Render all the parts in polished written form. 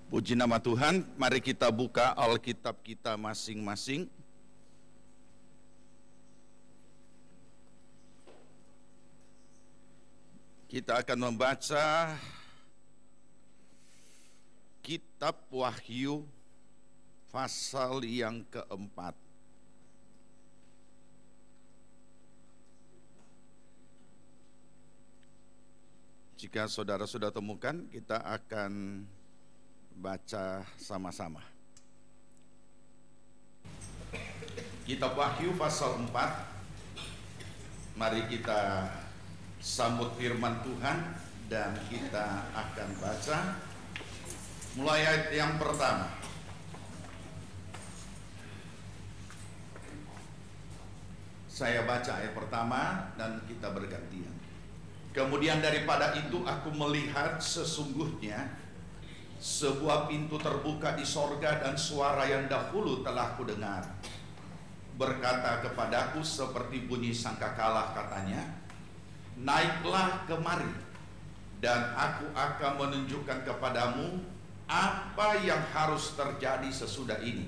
Puji nama Tuhan, mari kita buka Alkitab kita masing-masing. Kita akan membaca Kitab Wahyu pasal yang keempat. Jika saudara sudah temukan, kita akan baca sama-sama. Kitab Wahyu pasal 4. Mari kita sambut firman Tuhan dan kita akan baca mulai ayat yang pertama. Saya baca ayat pertama dan kita bergantian. Kemudian daripada itu aku melihat sesungguhnya sebuah pintu terbuka di sorga, dan suara yang dahulu telah kudengar berkata kepadaku seperti bunyi sangkakala, katanya, naiklah kemari dan aku akan menunjukkan kepadamu apa yang harus terjadi sesudah ini.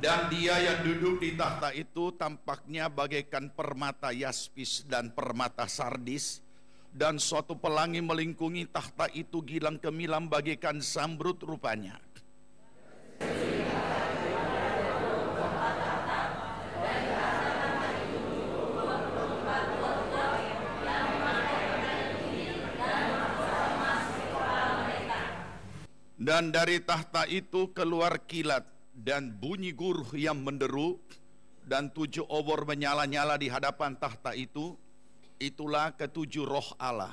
Dan dia yang duduk di tahta itu tampaknya bagaikan permata yaspis dan permata sardis, dan suatu pelangi melingkungi tahta itu gilang gemilang bagaikan zamrud rupanya. Dan dari tahta itu keluar kilat dan bunyi guruh yang menderu, dan 7 obor menyala-nyala di hadapan tahta itu. Itulah ketujuh roh Allah.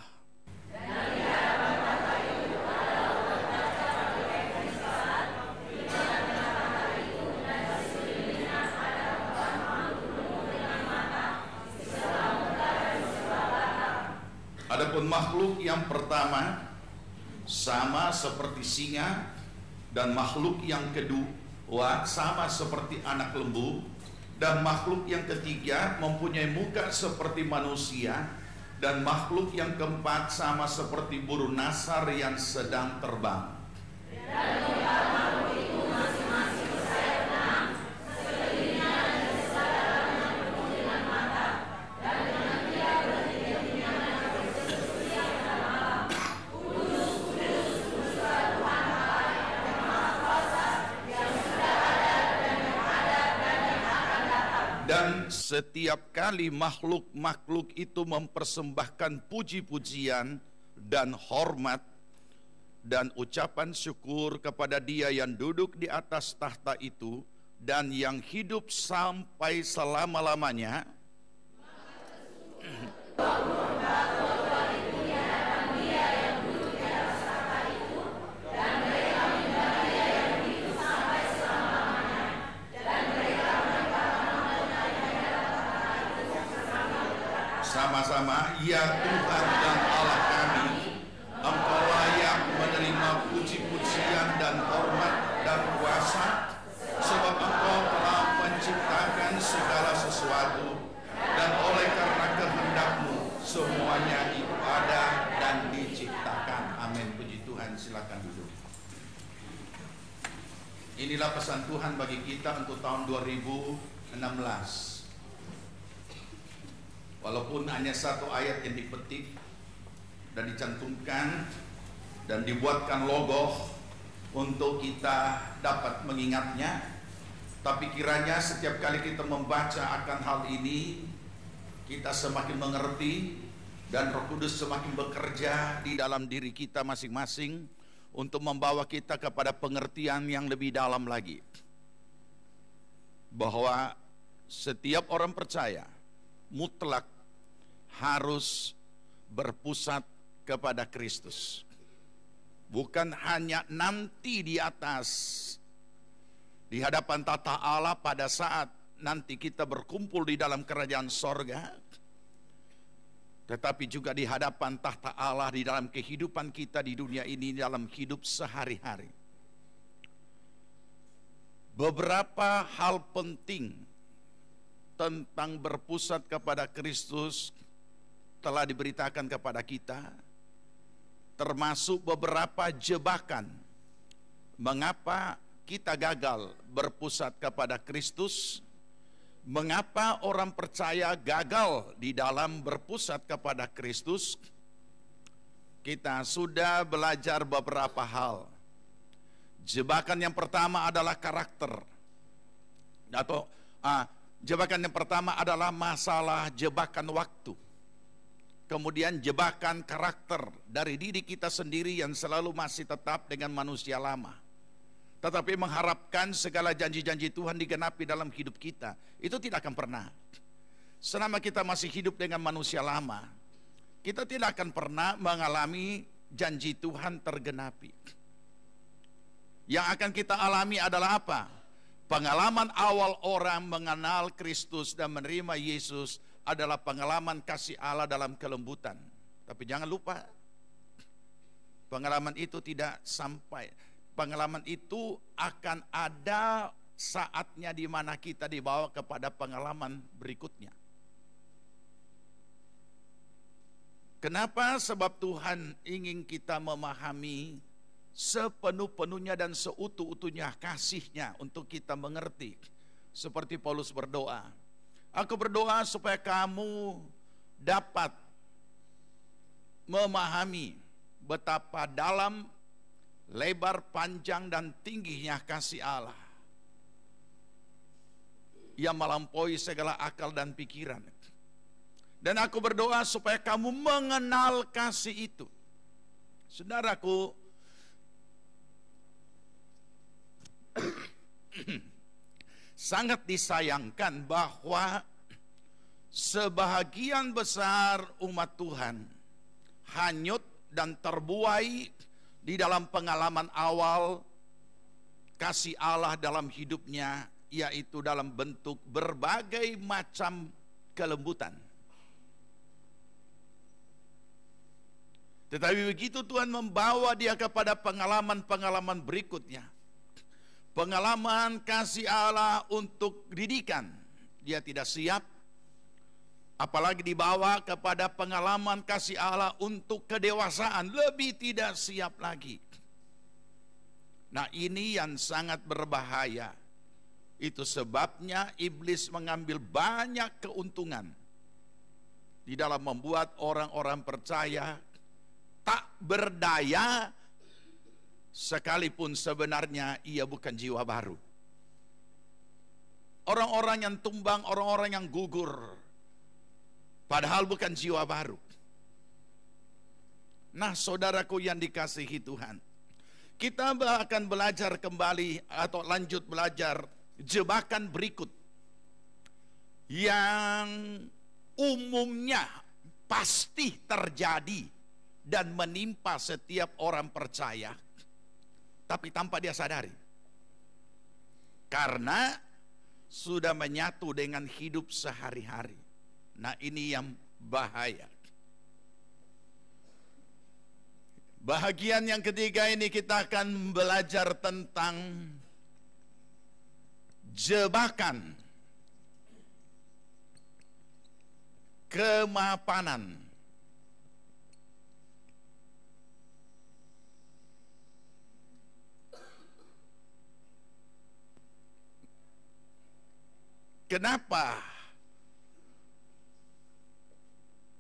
Adapun makhluk yang pertama sama seperti singa, dan makhluk yang kedua sama seperti anak lembu, dan makhluk yang ketiga mempunyai muka seperti manusia, dan makhluk yang keempat sama seperti burung nasar yang sedang terbang. Dan keempat makhluk itu masing-masing bersayap 6, sekelilingnya ada kesadaran yang penuh dengan mata, dan dengan dia berhenti-hentinya menangis setiap malam. Kudus, kudus, kuduslah Tuhan Allah yang Maha Kuasa, yang sudah ada dan yang ada dan yang akan datang. Dan setiap kali makhluk-makhluk itu mempersembahkan puji-pujian dan hormat dan ucapan syukur kepada Dia yang duduk di atas tahta itu dan yang hidup sampai selama-lamanya. Sama-sama, ya Tuhan dan Allah kami, Engkau layak menerima puji-pujian dan hormat dan kuasa, sebab Engkau telah menciptakan segala sesuatu, dan oleh karena kehendak-Mu semuanya itu ada dan diciptakan. Amin. Puji Tuhan. Silakan duduk. Inilah pesan Tuhan bagi kita untuk tahun 2016. Walaupun hanya satu ayat yang dipetik dan dicantumkan dan dibuatkan logo untuk kita dapat mengingatnya, tapi kiranya setiap kali kita membaca akan hal ini, kita semakin mengerti dan Roh Kudus semakin bekerja di dalam diri kita masing-masing untuk membawa kita kepada pengertian yang lebih dalam lagi, bahwa setiap orang percaya mutlak harus berpusat kepada Kristus. Bukan hanya nanti di atas, di hadapan tata Allah pada saat nanti kita berkumpul di dalam kerajaan sorga, tetapi juga di hadapan tahta Allah di dalam kehidupan kita di dunia ini, dalam hidup sehari-hari. Beberapa hal penting tentang berpusat kepada Kristus telah diberitakan kepada kita, termasuk beberapa jebakan mengapa kita gagal berpusat kepada Kristus, mengapa orang percaya gagal di dalam berpusat kepada Kristus. Kita sudah belajar beberapa hal. Jebakan yang pertama adalah karakter, atau jebakan yang pertama adalah masalah jebakan waktu. Kemudian jebakan karakter dari diri kita sendiri yang selalu masih tetap dengan manusia lama, tetapi mengharapkan segala janji-janji Tuhan digenapi dalam hidup kita. Itu tidak akan pernah. Selama kita masih hidup dengan manusia lama, kita tidak akan pernah mengalami janji Tuhan tergenapi. Yang akan kita alami adalah apa? Pengalaman awal orang mengenal Kristus dan menerima Yesus adalah pengalaman kasih Allah dalam kelembutan. Tapi jangan lupa, pengalaman itu tidak sampai. Pengalaman itu akan ada saatnya di mana kita dibawa kepada pengalaman berikutnya. Kenapa? Sebab Tuhan ingin kita memahami sepenuh-penuhnya dan seutuh-utuhnya kasih-Nya untuk kita mengerti. Seperti Paulus berdoa, aku berdoa supaya kamu dapat memahami betapa dalam, lebar, panjang, dan tingginya kasih Allah yang melampaui segala akal dan pikiran. Dan aku berdoa supaya kamu mengenal kasih itu. Saudaraku, sangat disayangkan bahwa sebahagian besar umat Tuhan hanyut dan terbuai di dalam pengalaman awal kasih Allah dalam hidupnya, yaitu dalam bentuk berbagai macam kelembutan. Tetapi begitu Tuhan membawa dia kepada pengalaman-pengalaman berikutnya, pengalaman kasih Allah untuk didikan, dia tidak siap. Apalagi dibawa kepada pengalaman kasih Allah untuk kedewasaan, lebih tidak siap lagi. Nah, ini yang sangat berbahaya. Itu sebabnya iblis mengambil banyak keuntungan di dalam membuat orang-orang percaya tak berdaya, sekalipun sebenarnya ia bukan jiwa baru. Orang-orang yang tumbang, orang-orang yang gugur, padahal bukan jiwa baru. Nah, saudaraku yang dikasihi Tuhan, kita akan belajar kembali atau lanjut belajar jebakan berikut yang umumnya pasti terjadi dan menimpa setiap orang percaya, tapi tanpa dia sadari, karena sudah menyatu dengan hidup sehari-hari. Nah, ini yang bahaya. Bahagian yang ketiga ini kita akan belajar tentang jebakan kemapanan. Kenapa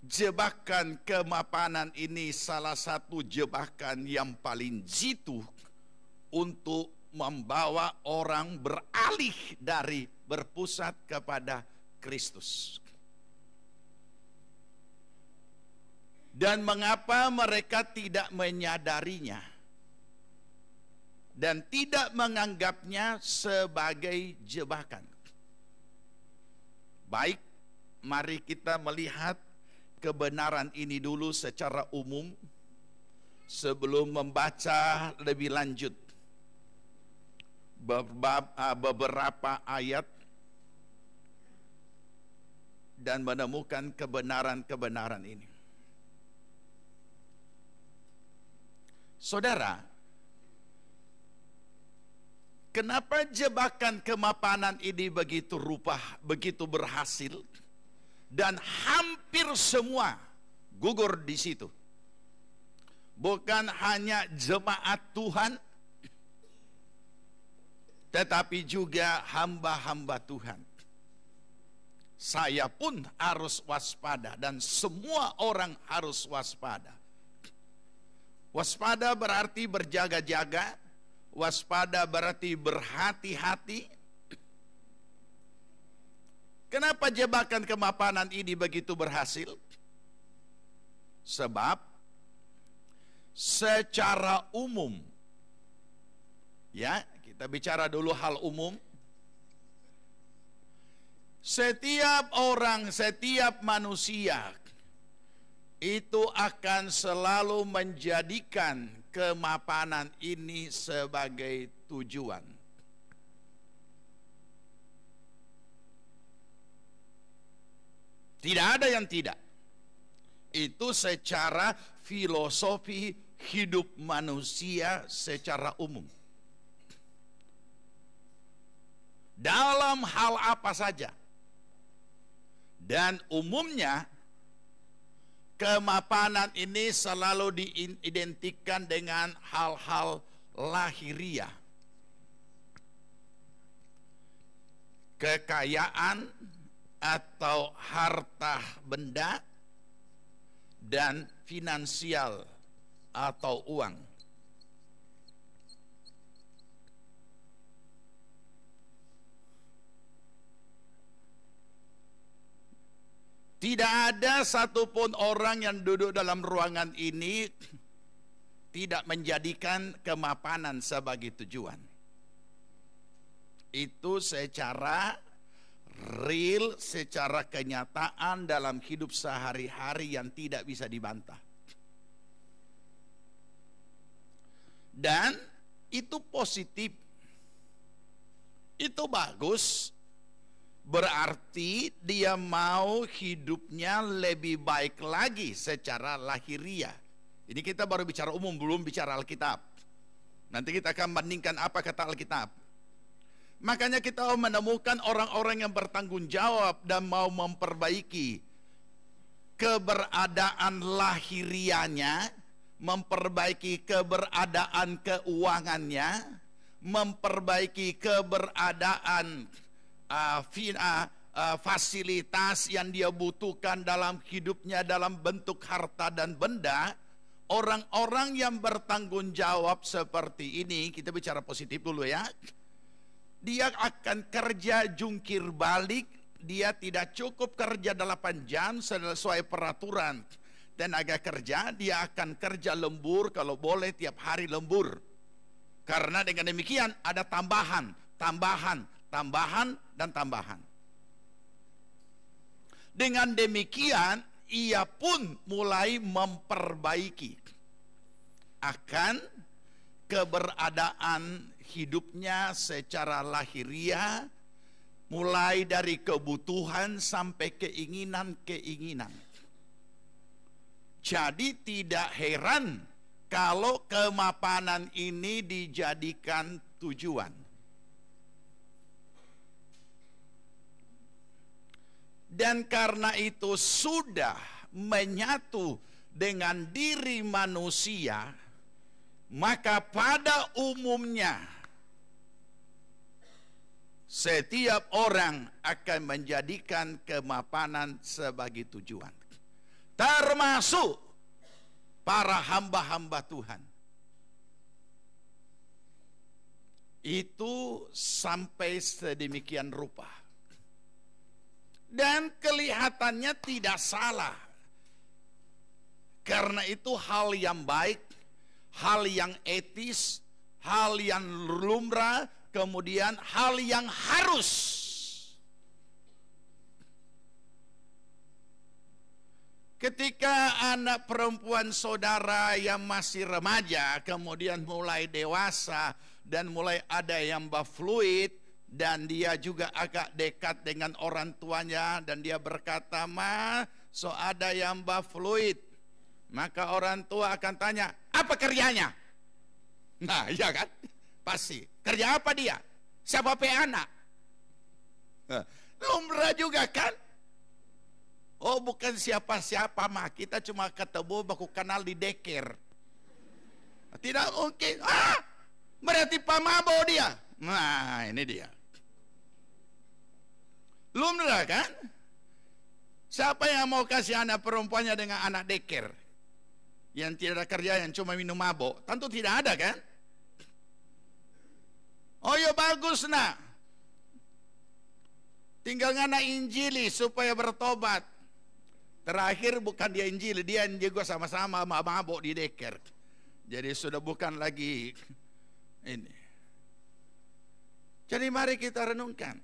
jebakan kemapanan ini salah satu jebakan yang paling jitu untuk membawa orang beralih dari berpusat kepada Kristus? Dan mengapa mereka tidak menyadarinya dan tidak menganggapnya sebagai jebakan? Baik, mari kita melihat kebenaran ini dulu secara umum sebelum membaca lebih lanjut beberapa ayat dan menemukan kebenaran-kebenaran ini. Saudara, Kenapa jebakan kemapanan ini begitu begitu berhasil, dan hampir semua gugur di situ? Bukan hanya jemaat Tuhan, tetapi juga hamba-hamba Tuhan. Saya pun harus waspada, dan semua orang harus waspada. Waspada berarti berjaga-jaga, waspada berarti berhati-hati. Kenapa jebakan kemapanan ini begitu berhasil? Sebab secara umum, ya, kita bicara dulu hal umum. Setiap orang, setiap manusia itu akan selalu menjadikan kemapanan ini sebagai tujuan. Tidak ada yang tidak. Itu secara filosofi hidup manusia secara umum. Dalam hal apa saja. Dan umumnya kemapanan ini selalu diidentikan dengan hal-hal lahiriah. Kekayaan atau harta benda dan finansial atau uang. Tidak ada satupun orang yang duduk dalam ruangan ini tidak menjadikan kemapanan sebagai tujuan. Itu secara real, secara kenyataan dalam hidup sehari-hari yang tidak bisa dibantah. Dan itu positif. Itu bagus. Berarti dia mau hidupnya lebih baik lagi secara lahiriah. Ini kita baru bicara umum, belum bicara Alkitab. Nanti kita akan bandingkan apa kata Alkitab. Makanya kita menemukan orang-orang yang bertanggung jawab dan mau memperbaiki keberadaan lahiriahnya, memperbaiki keberadaan keuangannya, memperbaiki keberadaan fasilitas yang dia butuhkan dalam hidupnya dalam bentuk harta dan benda. Orang-orang yang bertanggung jawab seperti ini, kita bicara positif dulu ya, dia akan kerja jungkir balik. Dia tidak cukup kerja 8 jam sesuai peraturan tenaga kerja. Dia akan kerja lembur, kalau boleh tiap hari lembur. Karena dengan demikian ada tambahan dan tambahan. Dengan demikian ia pun mulai memperbaiki akan keberadaan hidupnya secara lahiriah, mulai dari kebutuhan sampai keinginan-keinginan. Jadi tidak heran kalau kemapanan ini dijadikan tujuan. Dan karena itu sudah menyatu dengan diri manusia, maka pada umumnya setiap orang akan menjadikan kemapanan sebagai tujuan. Termasuk para hamba-hamba Tuhan. Itu sampai sedemikian rupa. Dan kelihatannya tidak salah. Karena itu hal yang baik, hal yang etis, hal yang lumrah, kemudian hal yang harus. Ketika anak perempuan saudara yang masih remaja kemudian mulai dewasa dan mulai ada yang bafluid, dan dia juga agak dekat dengan orang tuanya, dan dia berkata, "Ma, so ada yang bafluid." Maka orang tua akan tanya, "Apa kerjanya?" Nah, iya kan? Pasti. Kerja apa dia? Siapa pe anak? Lumrah juga kan? Oh, bukan siapa-siapa mah, kita cuma ketemu baku kenal di deker. Tidak mungkin. Berarti pamabo dia. Nah, ini dia. Lumrah kan? Siapa yang mau kasih anak perempuannya dengan anak deker? Yang tidak ada kerja, yang cuma minum mabok? Tentu tidak ada kan? Oh ya bagus nak. Tinggal ngana injili supaya bertobat. Terakhir bukan dia injili, dia juga sama-sama mabok di deker. Jadi sudah bukan lagi ini. Jadi mari kita renungkan.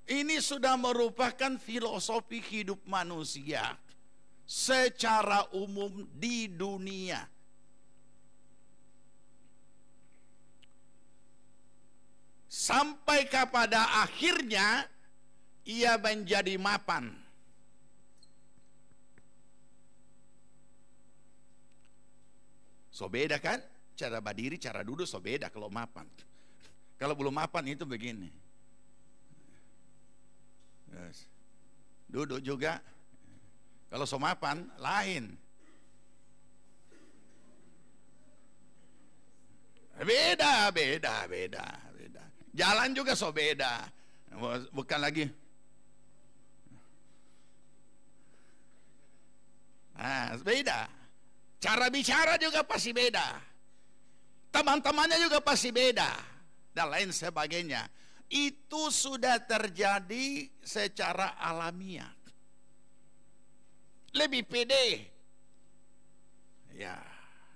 Ini sudah merupakan filosofi hidup manusia secara umum di dunia. Sampai kepada akhirnya ia menjadi mapan. So beda kan? Cara berdiri, cara duduk so beda kalau mapan. Kalau belum mapan itu begini. Yes. Duduk juga. Kalau so mapan lain. Beda. Jalan juga so beda. Bukan lagi. Beda. Cara bicara juga pasti beda. Teman-temannya juga pasti beda. Dan lain sebagainya. Itu sudah terjadi secara alamiah. Lebih pede. Ya,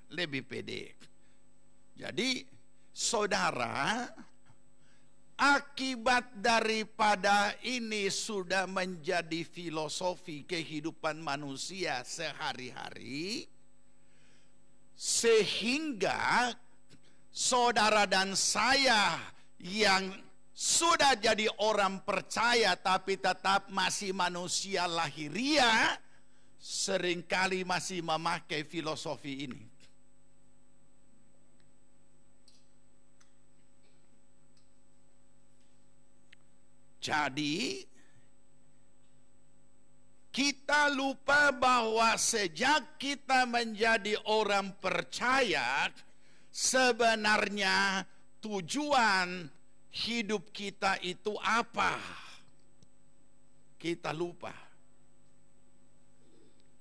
lebih pede. Jadi, saudara, akibat daripada ini sudah menjadi filosofi kehidupan manusia sehari-hari, sehingga saudara dan saya yang sudah jadi orang percaya tapi tetap masih manusia lahiriah, seringkali masih memakai filosofi ini. Jadi kita lupa bahwa sejak kita menjadi orang percaya, sebenarnya tujuan hidup kita itu apa? Kita lupa.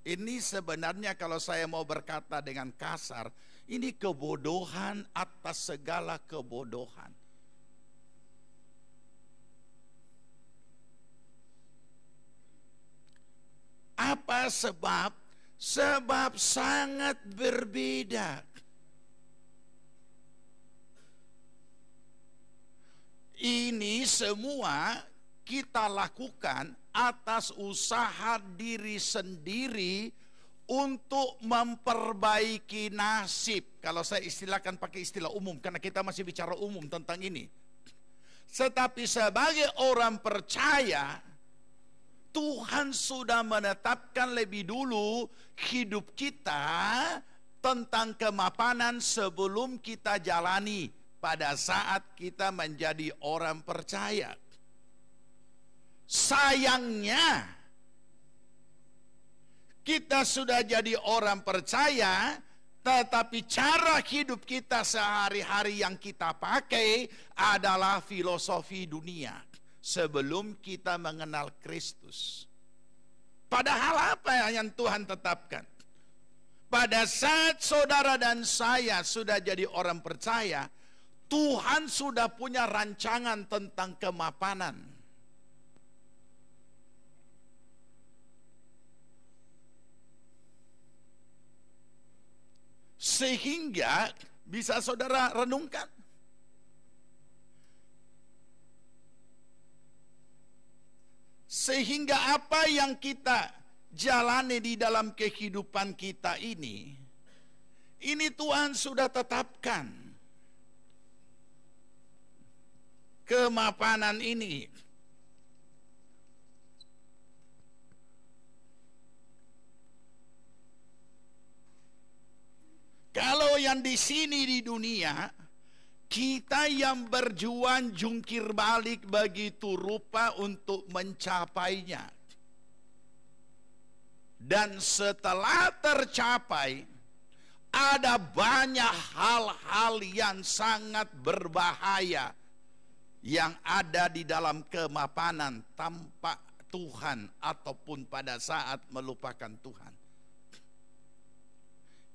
Ini sebenarnya kalau saya mau berkata dengan kasar, ini kebodohan atas segala kebodohan. Apa sebab? Sebab sangat berbeda. Ini semua kita lakukan atas usaha diri sendiri untuk memperbaiki nasib. Kalau saya istilahkan pakai istilah umum, karena kita masih bicara umum tentang ini. Tetapi sebagai orang percaya, Tuhan sudah menetapkan lebih dulu hidup kita tentang kemapanan sebelum kita jalani pada saat kita menjadi orang percaya. Sayangnya, kita sudah jadi orang percaya, tetapi cara hidup kita sehari-hari yang kita pakai adalah filosofi dunia sebelum kita mengenal Kristus. Padahal apa yang Tuhan tetapkan? Pada saat saudara dan saya sudah jadi orang percaya, Tuhan sudah punya rancangan tentang kemapanan. Sehingga bisa saudara renungkan. Sehingga apa yang kita jalani di dalam kehidupan kita ini Tuhan sudah tetapkan. Kemapanan ini. Kalau yang yang di sini di dunia, kita yang berjuang jungkir balik begitu rupa untuk mencapainya. Dan setelah tercapai, ada banyak hal-hal yang sangat berbahaya yang ada di dalam kemapanan tanpa Tuhan ataupun pada saat melupakan Tuhan.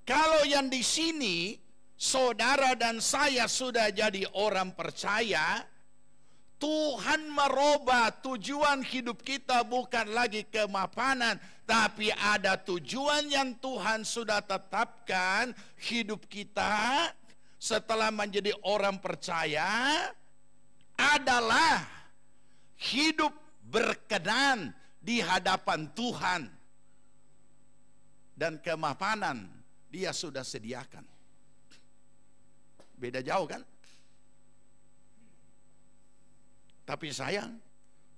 Kalau yang di sini saudara dan saya sudah jadi orang percaya, Tuhan merubah tujuan hidup kita bukan lagi kemapanan, tapi ada tujuan yang Tuhan sudah tetapkan hidup kita setelah menjadi orang percaya adalah hidup berkenan di hadapan Tuhan. Dan kemapanan Dia sudah sediakan. Beda jauh kan? Tapi sayang,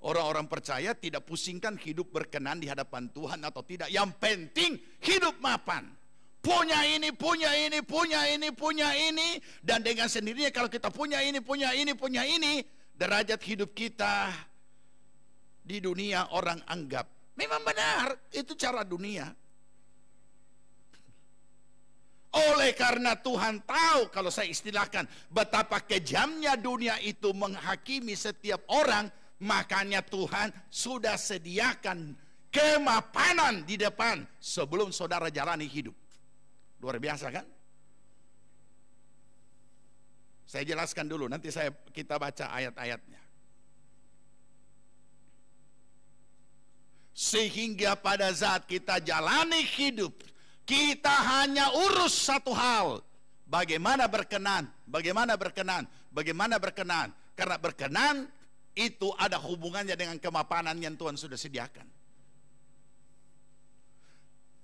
orang-orang percaya tidak pusingkan hidup berkenan di hadapan Tuhan atau tidak. Yang penting hidup mapan. Punya ini, punya ini, punya ini, punya ini. Dan dengan sendirinya kalau kita punya ini, punya ini, punya ini, derajat hidup kita di dunia orang anggap. Memang benar, itu cara dunia. Oleh karena Tuhan tahu, kalau saya istilahkan, betapa kejamnya dunia itu menghakimi setiap orang, makanya Tuhan sudah sediakan kemapanan di depan sebelum saudara jalani hidup. Luar biasa kan? Saya jelaskan dulu, nanti kita baca ayat-ayatnya. Sehingga pada saat kita jalani hidup, kita hanya urus satu hal. Bagaimana berkenan, bagaimana berkenan, bagaimana berkenan. Karena berkenan itu ada hubungannya dengan kemapanan yang Tuhan sudah sediakan.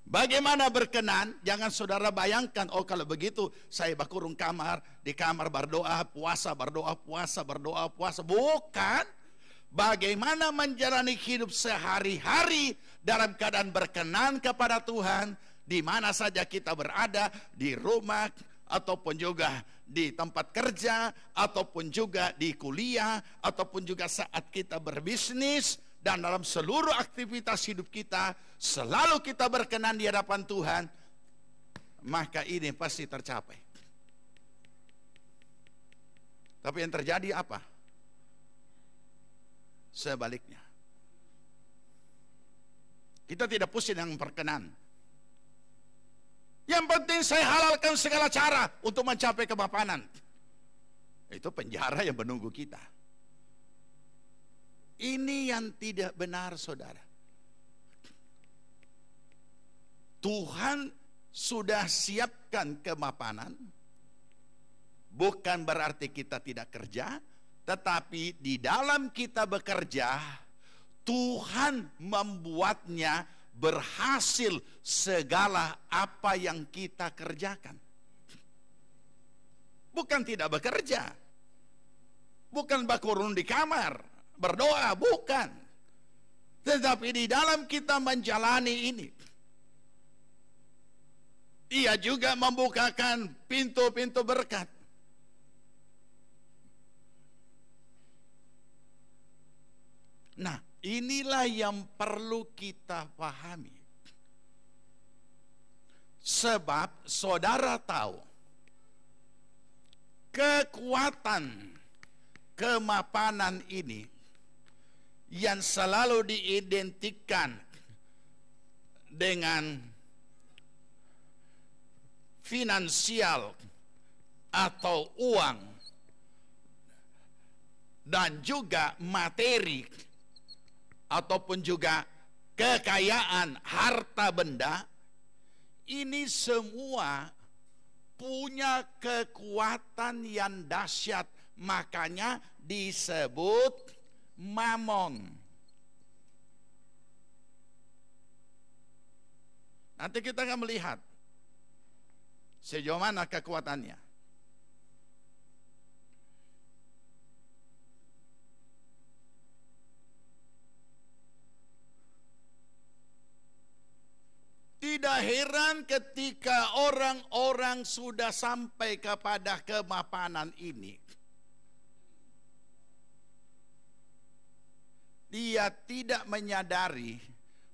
Bagaimana berkenan? Jangan saudara bayangkan, oh kalau begitu saya bakurung kamar, di kamar berdoa, puasa, berdoa, puasa, berdoa, puasa. Bukan. Bagaimana menjalani hidup sehari-hari dalam keadaan berkenan kepada Tuhan, di mana saja kita berada, di rumah, ataupun juga di tempat kerja, ataupun juga di kuliah, ataupun juga saat kita berbisnis, dan dalam seluruh aktivitas hidup kita, selalu kita berkenan di hadapan Tuhan, maka ini pasti tercapai. Tapi yang terjadi apa? Sebaliknya. Kita tidak pusing dengan perkenan. Yang penting saya halalkan segala cara untuk mencapai kemapanan. Itu penjara yang menunggu kita. Ini yang tidak benar, saudara. Tuhan sudah siapkan kemapanan. Bukan berarti kita tidak kerja, tetapi di dalam kita bekerja, Tuhan membuatnya berhasil segala apa yang kita kerjakan. Bukan tidak bekerja, bukan bakurun di kamar berdoa, bukan. Tetapi di dalam kita menjalani ini, Ia juga membukakan pintu-pintu berkat. Nah, inilah yang perlu kita pahami. Sebab saudara tahu, kekuatan kemapanan ini yang selalu diidentikan dengan finansial atau uang dan juga materi ataupun juga kekayaan harta benda, ini semua punya kekuatan yang dahsyat, makanya disebut mamon. Nanti kita akan melihat sejauh mana kekuatannya. tidak heran ketika orang-orang sudah sampai kepada kemapanan ini. Dia tidak menyadari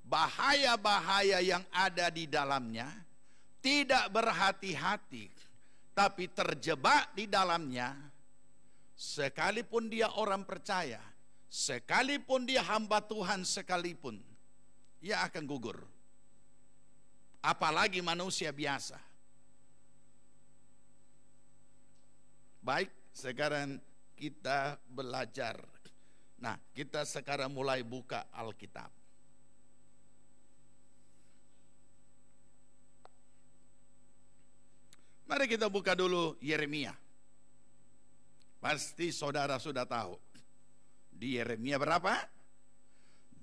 bahaya-bahaya yang ada di dalamnya, tidak berhati-hati, tapi terjebak di dalamnya. Sekalipun dia orang percaya, sekalipun dia hamba Tuhan sekalipun, ia akan gugur. Apalagi manusia biasa. Baik, sekarang kita belajar. Nah, kita sekarang mulai buka Alkitab. Mari kita buka dulu Yeremia. Pasti saudara sudah tahu. Di Yeremia berapa?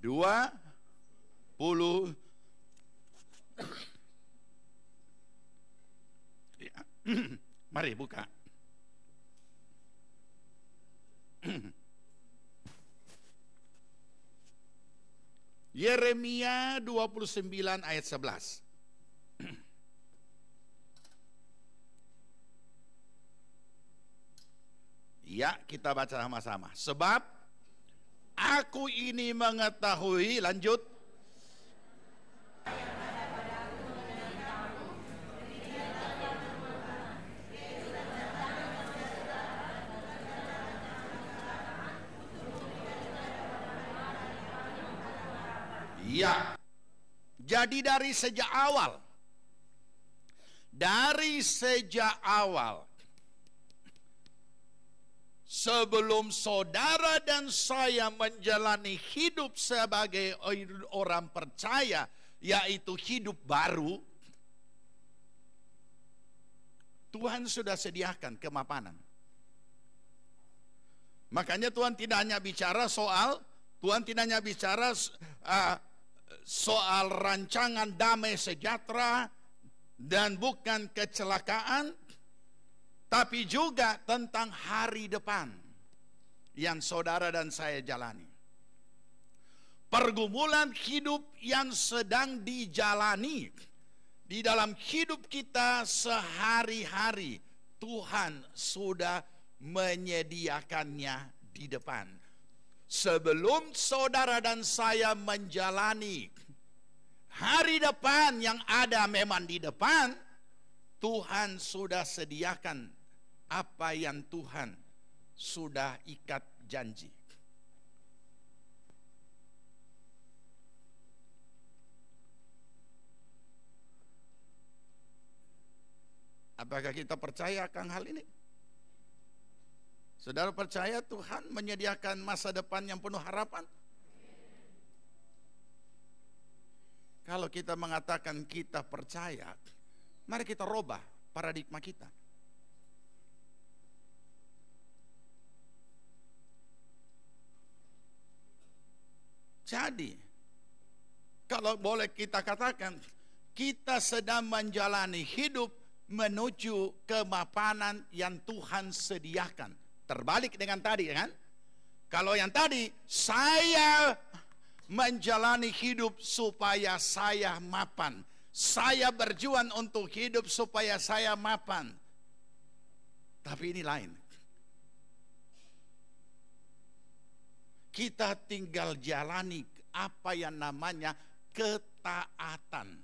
20. Mari buka. Yeremia 29 ayat 11. Ya, kita baca sama-sama. Sebab aku ini mengetahui, lanjut. Ya, jadi dari sejak awal, sebelum saudara dan saya menjalani hidup sebagai orang percaya, yaitu hidup baru, Tuhan sudah sediakan kemapanan. Makanya Tuhan tidak hanya bicara soal soal rancangan damai sejahtera dan bukan kecelakaan, tapi juga tentang hari depan yang saudara dan saya jalani. Pergumulan hidup yang sedang dijalani di dalam hidup kita sehari-hari, Tuhan sudah menyediakannya di depan. Sebelum saudara dan saya menjalani hari depan yang ada memang di depan, Tuhan sudah sediakan apa yang Tuhan sudah ikat janji. Apakah kita percaya akan hal ini? Saudara percaya Tuhan menyediakan masa depan yang penuh harapan? Kalau kita mengatakan kita percaya, mari kita rubah paradigma kita. Jadi, kalau boleh kita katakan, kita sedang menjalani hidup menuju kemapanan yang Tuhan sediakan. Terbalik dengan tadi, kan? Kalau yang tadi, saya menjalani hidup supaya saya mapan. Saya berjuang untuk hidup supaya saya mapan. Tapi ini lain. Kita tinggal jalani apa yang namanya ketaatan.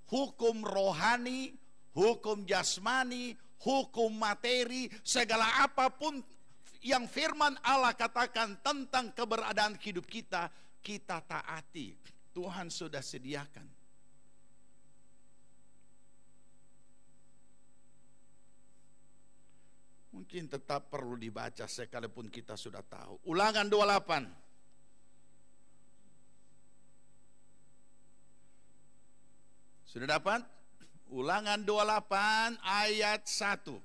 Hukum rohani, hukum jasmani, hukum materi, segala apapun yang firman Allah katakan tentang keberadaan hidup kita, kita taati. Tuhan sudah sediakan. Mungkin tetap perlu dibaca sekalipun kita sudah tahu. Ulangan 28. Sudah dapat? Ulangan 28 ayat 1.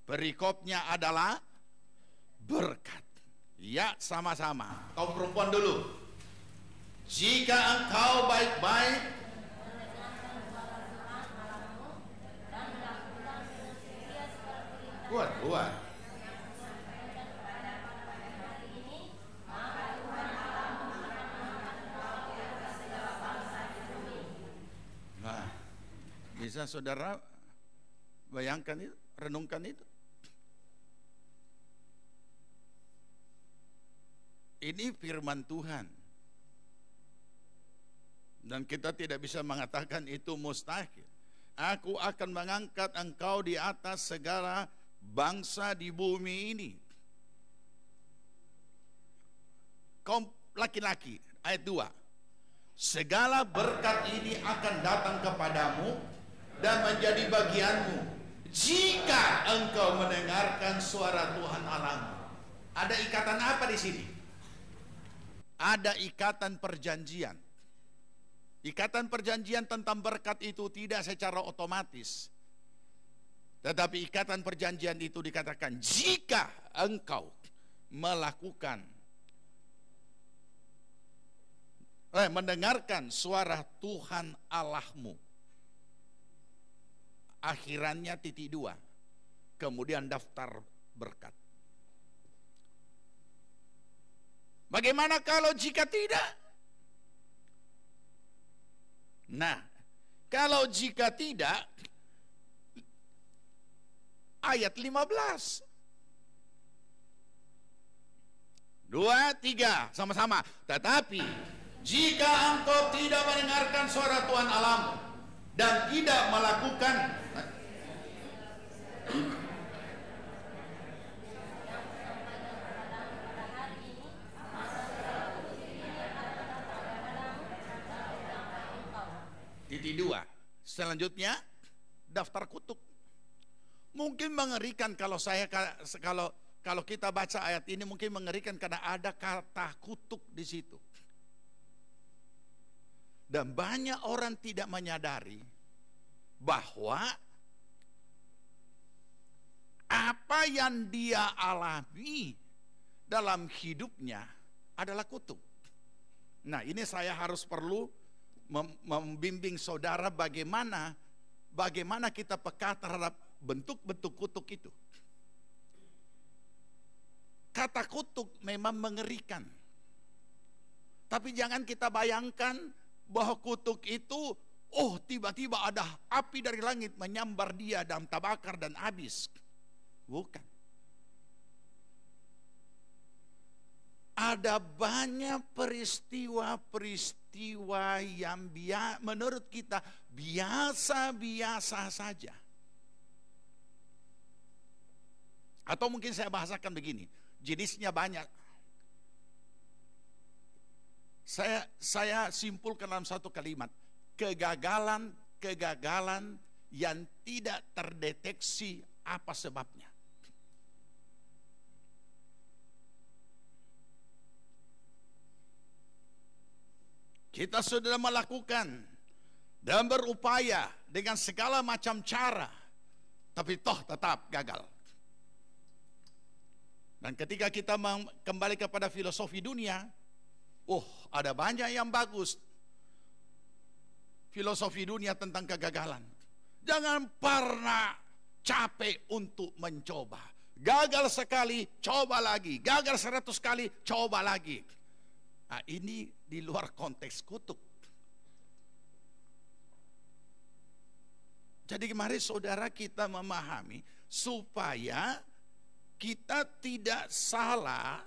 Perikopnya adalah berkat. Ya, sama-sama. Kau perempuan dulu. Jika engkau baik-baik buat. Bisa saudara bayangkan itu, renungkan itu. Ini firman Tuhan. Dan kita tidak bisa mengatakan itu mustahil. Aku akan mengangkat engkau di atas segala bangsa di bumi ini. Kaum laki-laki, ayat 2. Segala berkat ini akan datang kepadamu dan menjadi bagianmu jika engkau mendengarkan suara Tuhan Allahmu. Ada ikatan apa di sini? Ada ikatan perjanjian. Ikatan perjanjian tentang berkat itu tidak secara otomatis. Tetapi ikatan perjanjian itu dikatakan jika engkau melakukan, mendengarkan suara Tuhan Allahmu. Akhirannya titik 2. Kemudian daftar berkat. Bagaimana kalau jika tidak? Nah, kalau jika tidak, ayat 15. 2, 3, sama-sama. Tetapi jika engkau tidak mendengarkan suara Tuhan Allahmu dan tidak melakukan, titik 2. Selanjutnya daftar kutuk. Mungkin mengerikan kalau kita baca ayat ini, mungkin mengerikan karena ada kata kutuk di situ. Dan banyak orang tidak menyadari bahwa apa yang dia alami dalam hidupnya adalah kutuk. Nah, ini saya harus perlu membimbing saudara bagaimana kita peka terhadap bentuk-bentuk kutuk itu. Kata kutuk memang mengerikan. Tapi jangan kita bayangkan bahwa kutuk itu, tiba-tiba ada api dari langit menyambar dia dan terbakar dan habis. Bukan. Ada banyak peristiwa yang menurut kita biasa-biasa saja. Atau mungkin saya bahasakan begini, jenisnya banyak. Saya simpulkan dalam satu kalimat, kegagalan yang tidak terdeteksi apa sebabnya. Kita sudah melakukan dan berupaya dengan segala macam cara, tapi toh tetap gagal. Dan ketika kita kembali kepada filosofi dunia, ada banyak yang bagus. Filosofi dunia tentang kegagalan. Jangan pernah capek untuk mencoba. Gagal sekali, coba lagi. Gagal 100 kali, coba lagi. Nah, ini di luar konteks kutuk. Jadi mari saudara kita memahami supaya kita tidak salah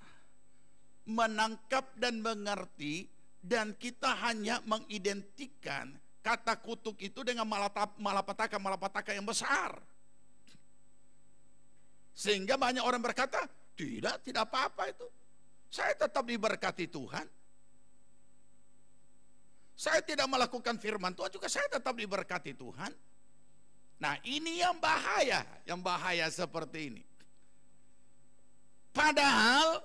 menangkap dan mengerti, dan kita hanya mengidentikan kata kutuk itu dengan malapetaka yang besar. Sehingga banyak orang berkata, tidak apa-apa itu. Saya tetap diberkati Tuhan. Saya tidak melakukan firman Tuhan juga saya tetap diberkati Tuhan. Nah, ini yang bahaya seperti ini. Padahal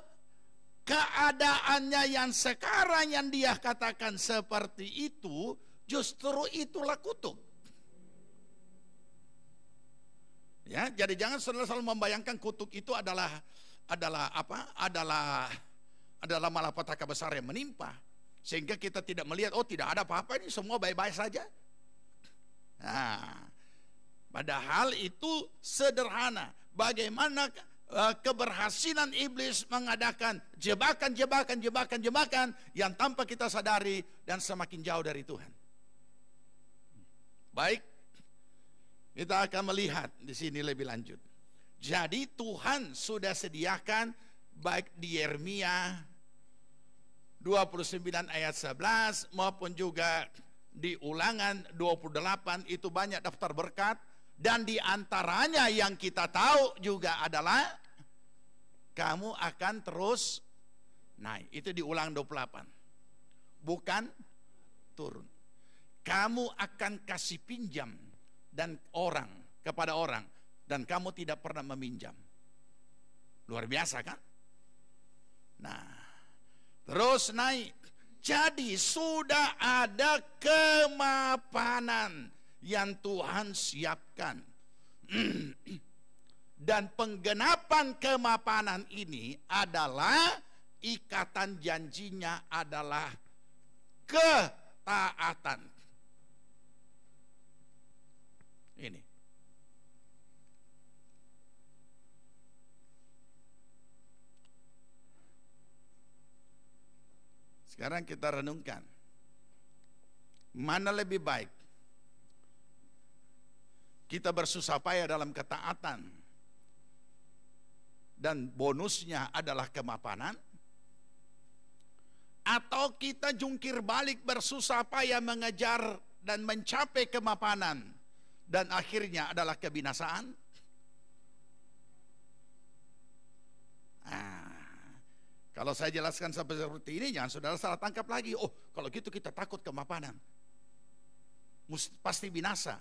keadaannya yang sekarang yang dia katakan seperti itu, justru itulah kutuk. Ya, jadi jangan selalu membayangkan kutuk itu adalah malapetaka besar yang menimpa, sehingga kita tidak melihat tidak ada apa-apa, ini semua baik-baik saja. Nah, padahal itu sederhana. Bagaimana keberhasilan iblis mengadakan jebakan yang tanpa kita sadari dan semakin jauh dari Tuhan. Baik, Kita akan melihat di sini lebih lanjut. Jadi Tuhan sudah sediakan baik di Yeremia 29 ayat 11 maupun juga di Ulangan 28, itu banyak daftar berkat, dan di antaranya yang kita tahu juga adalah kamu akan terus naik. Itu di Ulangan 28. Bukan turun. Kamu akan kasih pinjam dan kepada orang, dan kamu tidak pernah meminjam. Luar biasa kan? Nah, terus naik. Jadi sudah ada kemapanan yang Tuhan siapkan. Dan penggenapan kemapanan ini adalah ikatan janjinya adalah ketaatan. Ini. Sekarang kita renungkan. Mana lebih baik? Kita bersusah payah dalam ketaatan dan bonusnya adalah kemapanan, atau kita jungkir balik bersusah payah mengejar dan mencapai kemapanan dan akhirnya adalah kebinasaan? Kalau saya jelaskan seperti ini, jangan saudara salah tangkap lagi. Oh, kalau gitu kita takut kemapanan, pasti binasa.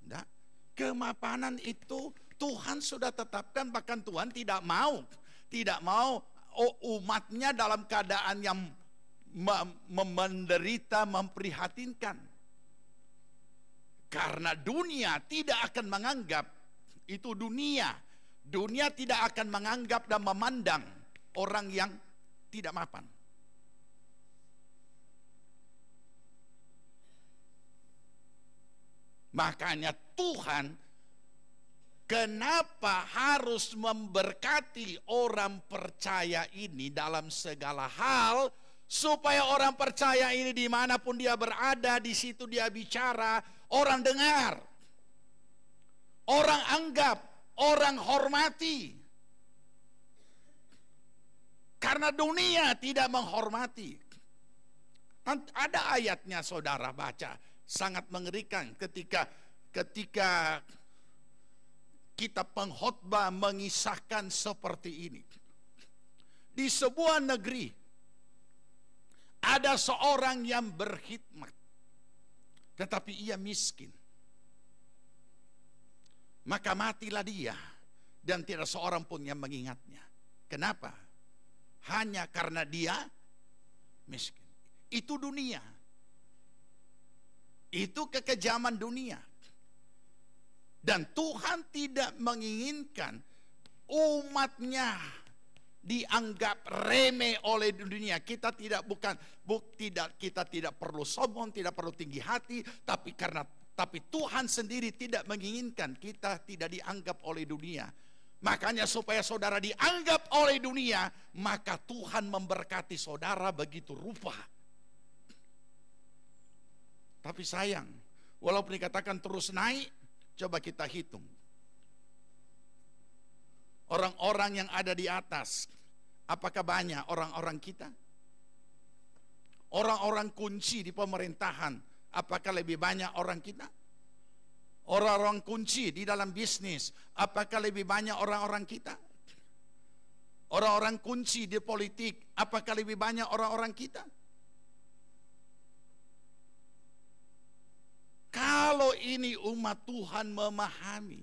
Enggak. Kemapanan itu Tuhan sudah tetapkan, bahkan Tuhan tidak mau umatnya dalam keadaan yang menderita, memprihatinkan. Karena dunia tidak akan menganggap itu dunia. Dunia tidak akan menganggap dan memandang orang yang tidak mapan. Makanya Tuhan kenapa harus memberkati orang percaya ini dalam segala hal, supaya orang percaya ini dimanapun dia berada, di situ dia bicara, orang dengar, orang anggap, orang hormati. Karena dunia tidak menghormati. Ada ayatnya saudara baca, sangat mengerikan ketika kita pengkhotbah mengisahkan seperti ini. Di sebuah negeri ada seorang yang berkhidmat, tetapi ia miskin. Maka matilah dia dan tidak seorang pun yang mengingatnya. Kenapa? Hanya karena dia miskin. Itu dunia. Itu kekejaman dunia. Dan Tuhan tidak menginginkan umatnya dianggap remeh oleh dunia. Kita tidak perlu sombong, tidak perlu tinggi hati, tapi Tuhan sendiri tidak menginginkan kita tidak dianggap oleh dunia. Makanya supaya saudara dianggap oleh dunia, maka Tuhan memberkati saudara begitu rupa. Tapi sayang, walaupun dikatakan terus naik, coba kita hitung. Orang-orang yang ada di atas, apakah banyak orang-orang kita? Orang-orang kunci di pemerintahan, apakah lebih banyak orang kita? Orang-orang kunci di dalam bisnis, apakah lebih banyak orang-orang kita? Orang-orang kunci di politik, apakah lebih banyak orang-orang kita? Kalau ini umat Tuhan memahami,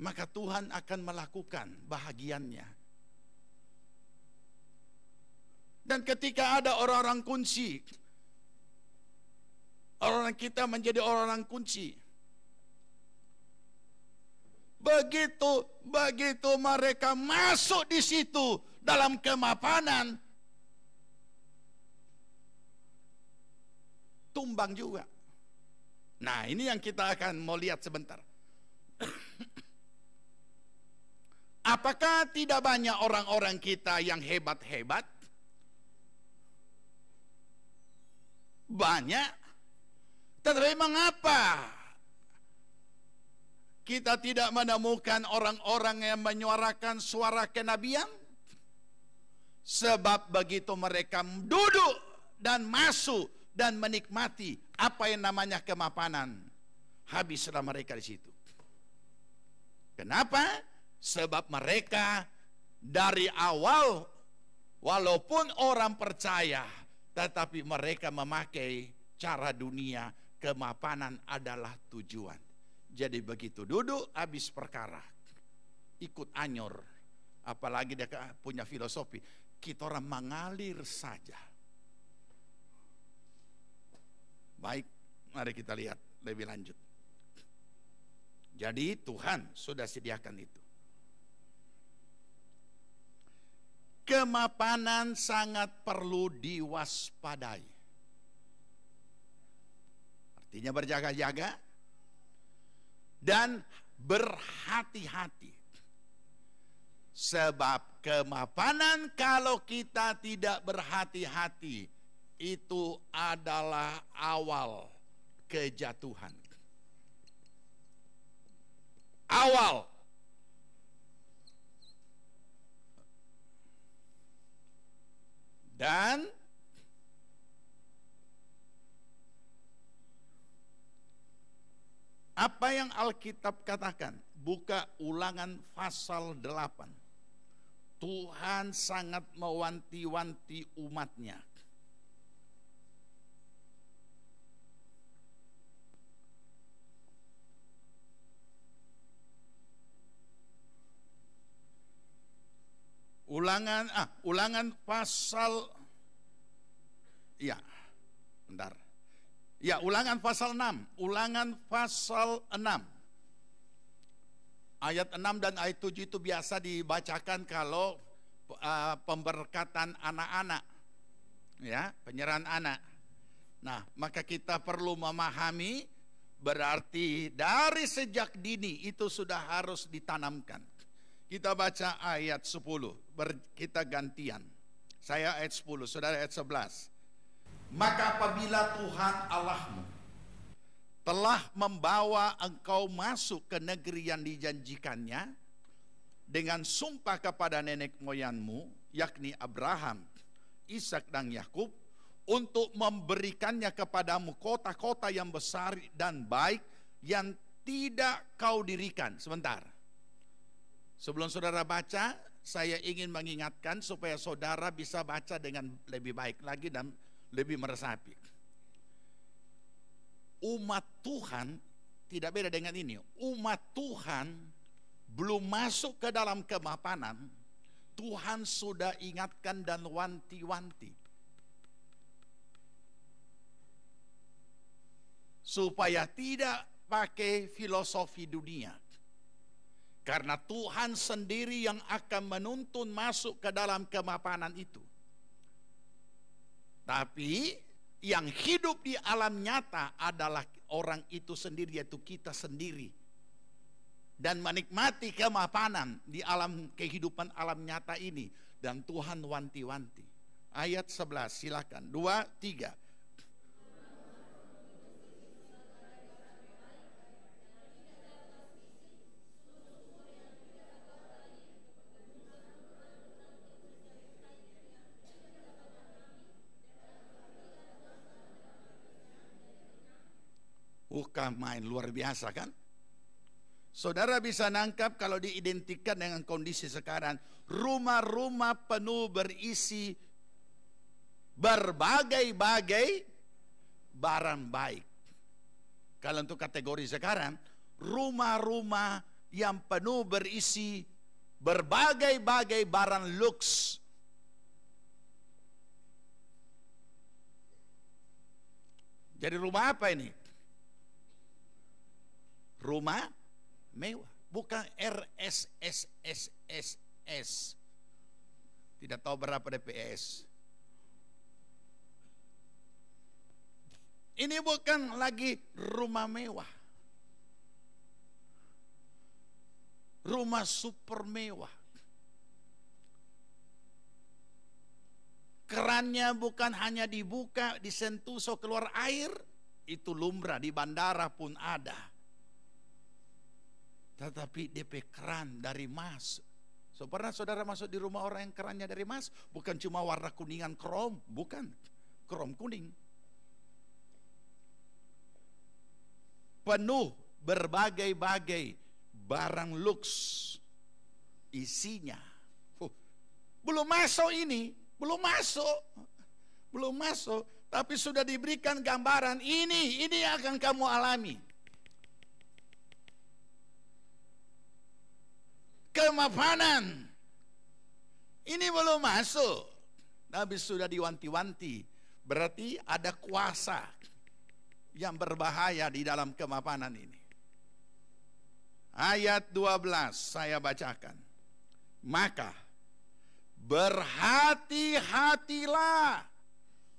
maka Tuhan akan melakukan bahagiannya. Dan ketika ada orang-orang kunci, orang-orang kita menjadi orang-orang kunci. Begitu mereka masuk di situ dalam kemapanan, tumbang juga. Nah, ini yang kita akan mau lihat sebentar. Apakah tidak banyak orang-orang kita yang hebat-hebat? Banyak. Tetapi mengapa kita tidak menemukan orang-orang yang menyuarakan suara kenabian? Sebab begitu mereka duduk dan masuk dan menikmati apa yang namanya kemapanan, habislah mereka di situ. Kenapa? Sebab mereka dari awal, walaupun orang percaya, tetapi mereka memakai cara dunia, kemapanan adalah tujuan. Jadi begitu duduk, habis perkara, ikut anyor. Apalagi dia punya filosofi, kita orang mengalir saja. Baik, mari kita lihat lebih lanjut. Jadi Tuhan sudah sediakan itu. Kemapanan sangat perlu diwaspadai. Artinya berjaga-jaga dan berhati-hati. Sebab kemapanan kalau kita tidak berhati-hati, itu adalah awal kejatuhan. Awal. Dan apa yang Alkitab katakan? Buka Ulangan pasal 8. Tuhan sangat mewanti-wanti umatnya. Ulangan pasal, ya, bentar. Ya, Ulangan pasal 6. Ulangan pasal 6. Ayat 6 dan ayat 7 itu biasa dibacakan kalau pemberkatan anak-anak. Ya, penyerahan anak. Nah, maka kita perlu memahami, berarti dari sejak dini itu sudah harus ditanamkan. Kita baca ayat 10, kita gantian. Saya ayat 10, saudara ayat 11. Maka apabila Tuhan Allahmu telah membawa engkau masuk ke negeri yang dijanjikannya dengan sumpah kepada nenek moyangmu, yakni Abraham, Ishak dan Yakub, untuk memberikannya kepadamu kota-kota yang besar dan baik yang tidak kau dirikan. Sebentar. Sebelum saudara baca, saya ingin mengingatkan supaya saudara bisa baca dengan lebih baik lagi dan lebih meresapi. Umat Tuhan tidak beda dengan ini. Umat Tuhan belum masuk ke dalam kemapanan, Tuhan sudah ingatkan dan wanti-wanti. Supaya tidak pakai filosofi dunia. Karena Tuhan sendiri yang akan menuntun masuk ke dalam kemapanan itu. Tapi yang hidup di alam nyata adalah orang itu sendiri, yaitu kita sendiri. Dan menikmati kemapanan di alam kehidupan alam nyata ini. Dan Tuhan wanti-wanti. Ayat 11 silakan. 2, 3. Bukan main, luar biasa kan? Saudara bisa nangkap kalau diidentikan dengan kondisi sekarang. Rumah-rumah penuh berisi berbagai-bagai barang baik. Kalau untuk kategori sekarang, rumah-rumah yang penuh berisi berbagai-bagai barang luks. Jadi rumah apa ini? Rumah mewah, bukan RSSSS. Tidak tahu berapa DPS. Ini bukan lagi rumah mewah. Rumah super mewah. Kerannya bukan hanya dibuka, disentuh so keluar air. Itu lumrah, di bandara pun ada. tetapi DP keran dari emas. So, pernah saudara masuk di rumah orang yang kerannya dari emas? Bukan cuma warna kuningan krom, bukan. Krom kuning. Penuh berbagai-bagai barang luks isinya. Belum masuk ini, belum masuk, tapi sudah diberikan gambaran ini yang akan kamu alami. Kemapanan ini belum masuk, tapi sudah diwanti-wanti. Berarti ada kuasa yang berbahaya di dalam kemapanan ini. Ayat 12 saya bacakan. Maka berhati-hatilah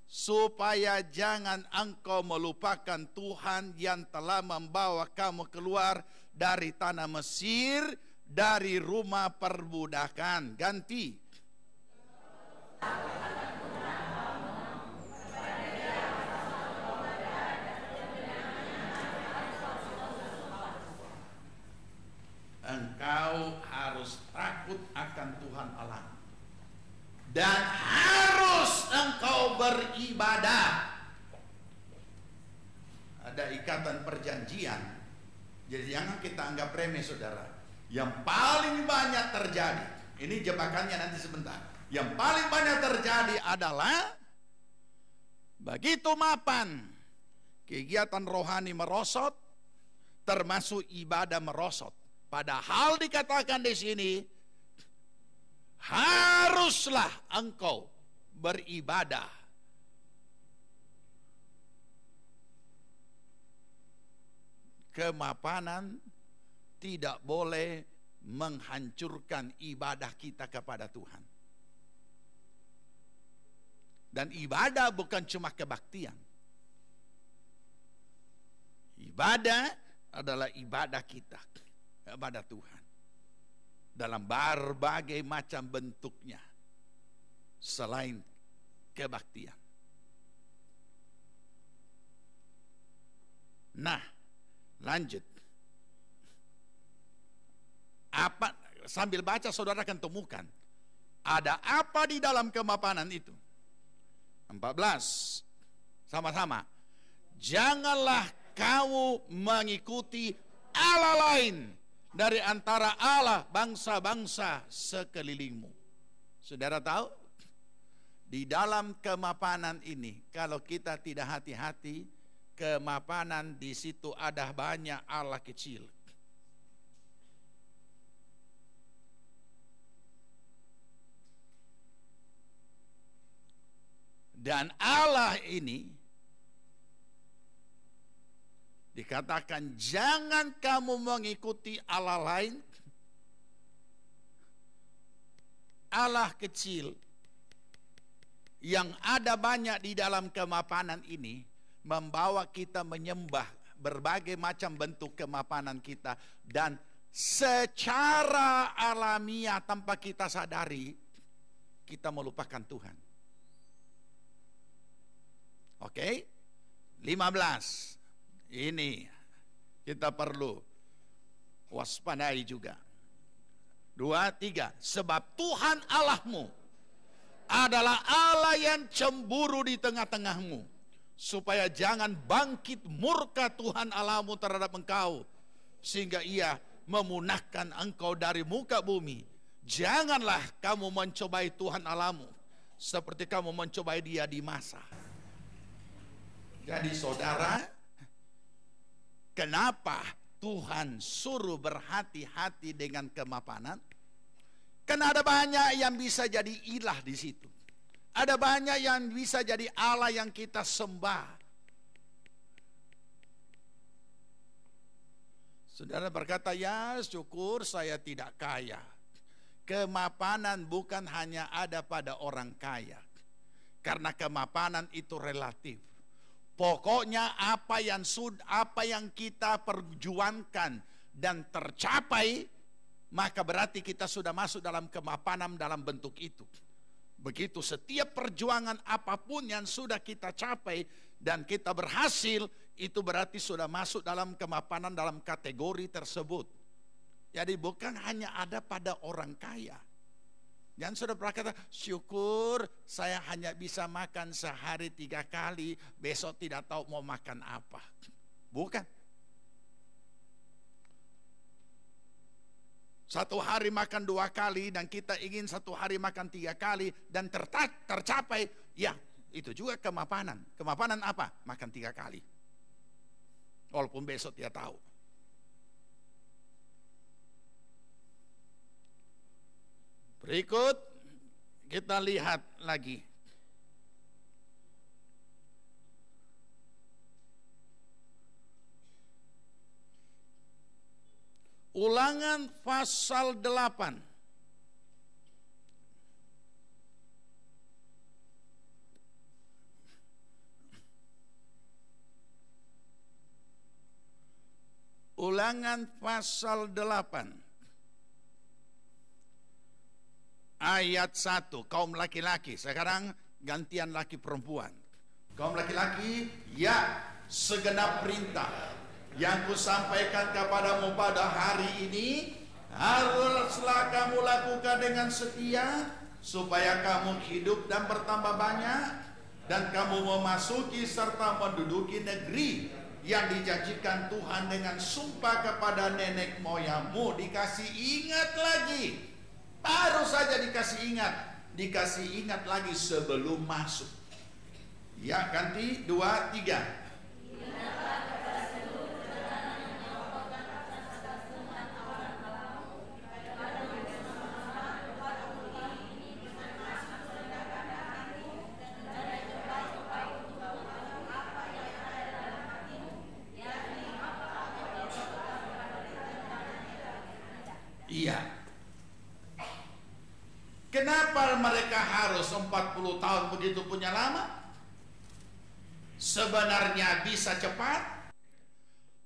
supaya jangan engkau melupakan Tuhan yang telah membawa kamu keluar dari tanah Mesir, dari rumah perbudakan. Ganti. Engkau harus takut akan Tuhan Allah. Dan harus engkau beribadah. Ada ikatan perjanjian. Jadi jangan kita anggap remeh, saudara. Yang paling banyak terjadi, ini jebakannya nanti sebentar. Yang paling banyak terjadi adalah begitu mapan, kegiatan rohani merosot, termasuk ibadah merosot. Padahal dikatakan di sini, haruslah engkau beribadah. Kemapanan tidak boleh menghancurkan ibadah kita kepada Tuhan. Dan ibadah bukan cuma kebaktian. Ibadah adalah ibadah kita kepada Tuhan dalam berbagai macam bentuknya selain kebaktian. Nah, lanjut. Apa sambil baca saudara akan temukan ada apa di dalam kemapanan itu. 14 sama-sama. Janganlah kamu mengikuti Allah lain dari antara Allah bangsa-bangsa sekelilingmu. Saudara tahu, di dalam kemapanan ini kalau kita tidak hati-hati, kemapanan di situ ada banyak Allah kecil. Dan Allah ini dikatakan jangan kamu mengikuti Allah lain, Allah kecil yang ada banyak di dalam kemapanan ini membawa kita menyembah berbagai macam bentuk kemapanan kita, dan secara alamiah tanpa kita sadari kita melupakan Tuhan. Oke, 15. Ini kita perlu waspadai juga. 2, 3. Sebab Tuhan Allahmu adalah Allah yang cemburu di tengah-tengahmu, supaya jangan bangkit murka Tuhan Allahmu terhadap engkau, sehingga ia memunahkan engkau dari muka bumi. Janganlah kamu mencobai Tuhan Allahmu seperti kamu mencobai dia di masa. Jadi saudara, kenapa Tuhan suruh berhati-hati dengan kemapanan? Karena ada banyak yang bisa jadi ilah di situ. Ada banyak yang bisa jadi Allah yang kita sembah. Saudara berkata, ya syukur saya tidak kaya. Kemapanan bukan hanya ada pada orang kaya. Karena kemapanan itu relatif. Pokoknya apa yang kita perjuangkan dan tercapai, maka berarti kita sudah masuk dalam kemapanan dalam bentuk itu. Begitu setiap perjuangan apapun yang sudah kita capai dan kita berhasil, itu berarti sudah masuk dalam kemapanan dalam kategori tersebut. Jadi bukan hanya ada pada orang kaya. Jangan sudah berkata, syukur saya hanya bisa makan sehari 3 kali, besok tidak tahu mau makan apa. Bukan. Satu hari makan 2 kali dan kita ingin satu hari makan 3 kali dan tercapai, ya itu juga kemapanan. Kemapanan apa? Makan 3 kali. Walaupun besok tidak tahu. Berikut kita lihat lagi. Ulangan pasal 8. Ulangan pasal 8. Ayat 1, kaum laki-laki. Sekarang gantian laki perempuan. Kaum laki-laki, ya segenap perintah yang kusampaikan kepadamu pada hari ini haruslah kamu lakukan dengan setia, supaya kamu hidup dan bertambah banyak, dan kamu memasuki serta menduduki negeri yang dijanjikan Tuhan dengan sumpah kepada nenek moyangmu. Dikasih ingat lagi. Baru saja dikasih ingat lagi sebelum masuk. Ya, ganti 2, 3. Iya. Kenapa mereka harus 40 tahun begitu punya lama? Sebenarnya bisa cepat.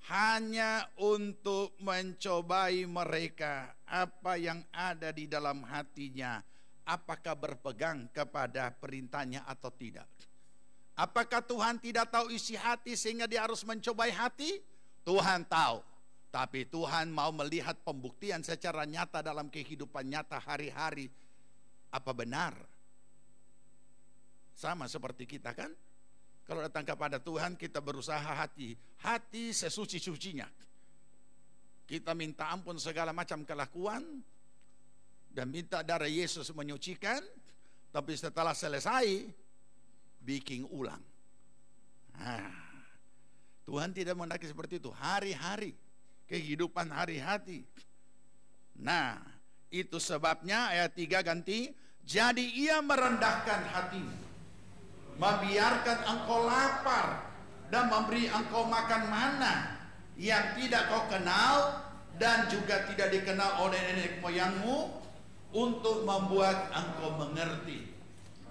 Hanya untuk mencobai mereka apa yang ada di dalam hatinya. Apakah berpegang kepada perintahnya atau tidak. Apakah Tuhan tidak tahu isi hati sehingga dia harus mencobai hati? Tuhan tahu. Tapi Tuhan mau melihat pembuktian secara nyata dalam kehidupan nyata hari-hari. Apa benar? Sama seperti kita kan? Kalau datang kepada Tuhan kita berusaha hati sesuci-sucinya. Kita minta ampun segala macam kelakuan dan minta darah Yesus menyucikan. Tapi setelah selesai bikin ulang. Tuhan tidak mendaki seperti itu. Hari-hari kehidupan hari-hari. Nah, itu sebabnya ayat 3 ganti. Jadi ia merendahkan hatimu, membiarkan engkau lapar, dan memberi engkau makan mana yang tidak kau kenal dan juga tidak dikenal oleh nenek moyangmu, untuk membuat engkau mengerti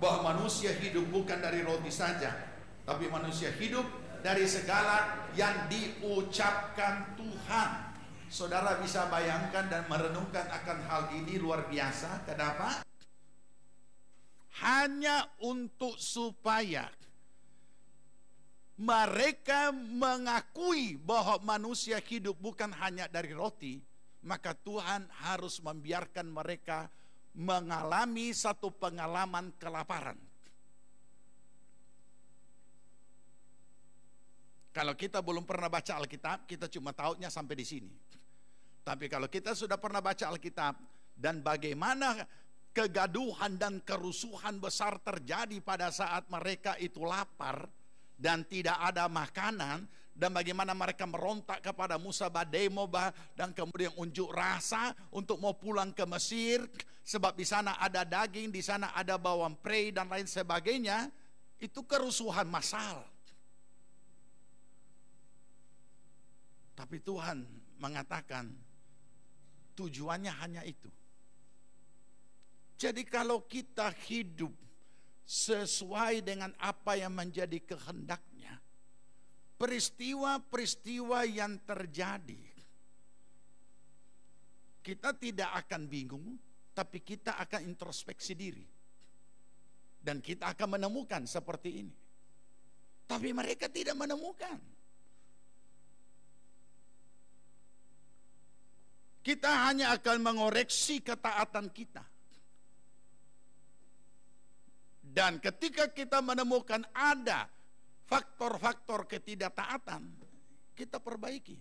bahwa manusia hidup bukan dari roti saja, tapi manusia hidup dari segala yang diucapkan Tuhan. Saudara bisa bayangkan dan merenungkan akan hal ini luar biasa. Kenapa? Hanya untuk supaya mereka mengakui bahwa manusia hidup bukan hanya dari roti, maka Tuhan harus membiarkan mereka mengalami satu pengalaman kelaparan. Kalau kita belum pernah baca Alkitab, kita cuma tahunya sampai di sini. Tapi kalau kita sudah pernah baca Alkitab dan bagaimana kegaduhan dan kerusuhan besar terjadi pada saat mereka itu lapar dan tidak ada makanan, dan bagaimana mereka merontak kepada Musa bademo dan kemudian unjuk rasa untuk mau pulang ke Mesir sebab di sana ada daging, di sana ada bawang prei dan lain sebagainya. Itu kerusuhan massal. Tapi Tuhan mengatakan tujuannya hanya itu. Jadi kalau kita hidup sesuai dengan apa yang menjadi kehendaknya, peristiwa-peristiwa yang terjadi, kita tidak akan bingung, tapi kita akan introspeksi diri. Dan kita akan menemukan seperti ini. Tapi mereka tidak menemukan. Kita hanya akan mengoreksi ketaatan kita. Dan ketika kita menemukan ada faktor-faktor ketidaktaatan, kita perbaiki.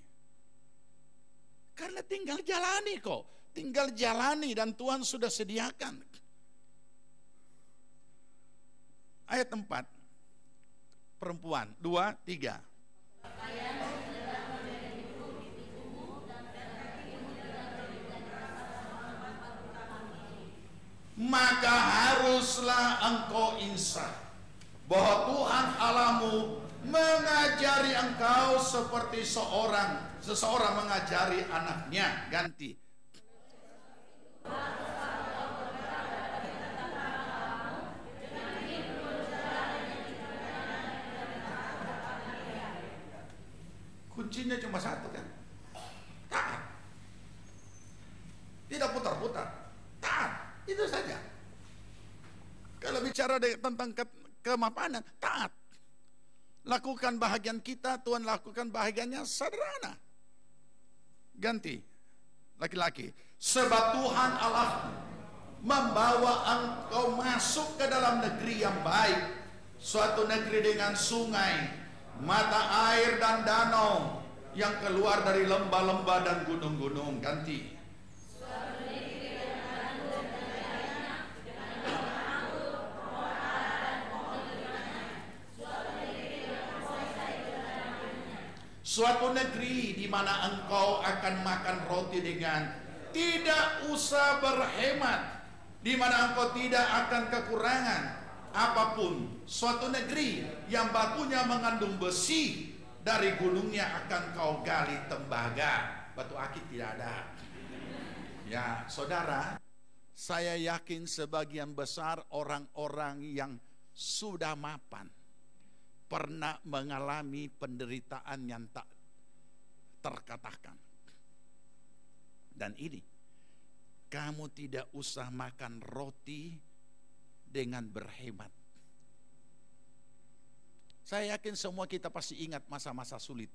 Karena tinggal jalani kok. Tinggal jalani dan Tuhan sudah sediakan. Ayat 4. Perempuan 2, 3. Maka haruslah engkau insaf bahwa Tuhan Allahmu mengajari engkau seperti seseorang mengajari anaknya. Ganti. Kuncinya cuma satu kan? Taat. Tidak putar-putar. Taat. Itu saja. Kalau bicara tentang kemapanan, taat. Lakukan bahagian kita, Tuhan lakukan bahagiannya, sederhana. Ganti. Laki-laki. Sebab Tuhan Allah membawa engkau masuk ke dalam negeri yang baik. Suatu negeri dengan sungai, mata air dan danau yang keluar dari lembah-lembah dan gunung-gunung. Ganti. Suatu negeri di mana engkau akan makan roti dengan tidak usah berhemat, di mana engkau tidak akan kekurangan apapun. Suatu negeri yang batunya mengandung besi, dari gunungnya akan kau gali tembaga. Batu akik tidak ada. Ya, saudara, saya yakin sebagian besar orang-orang yang sudah mapan pernah mengalami penderitaan yang tak terkatakan. Dan ini, kamu tidak usah makan roti dengan berhemat. Saya yakin semua kita pasti ingat masa-masa sulit.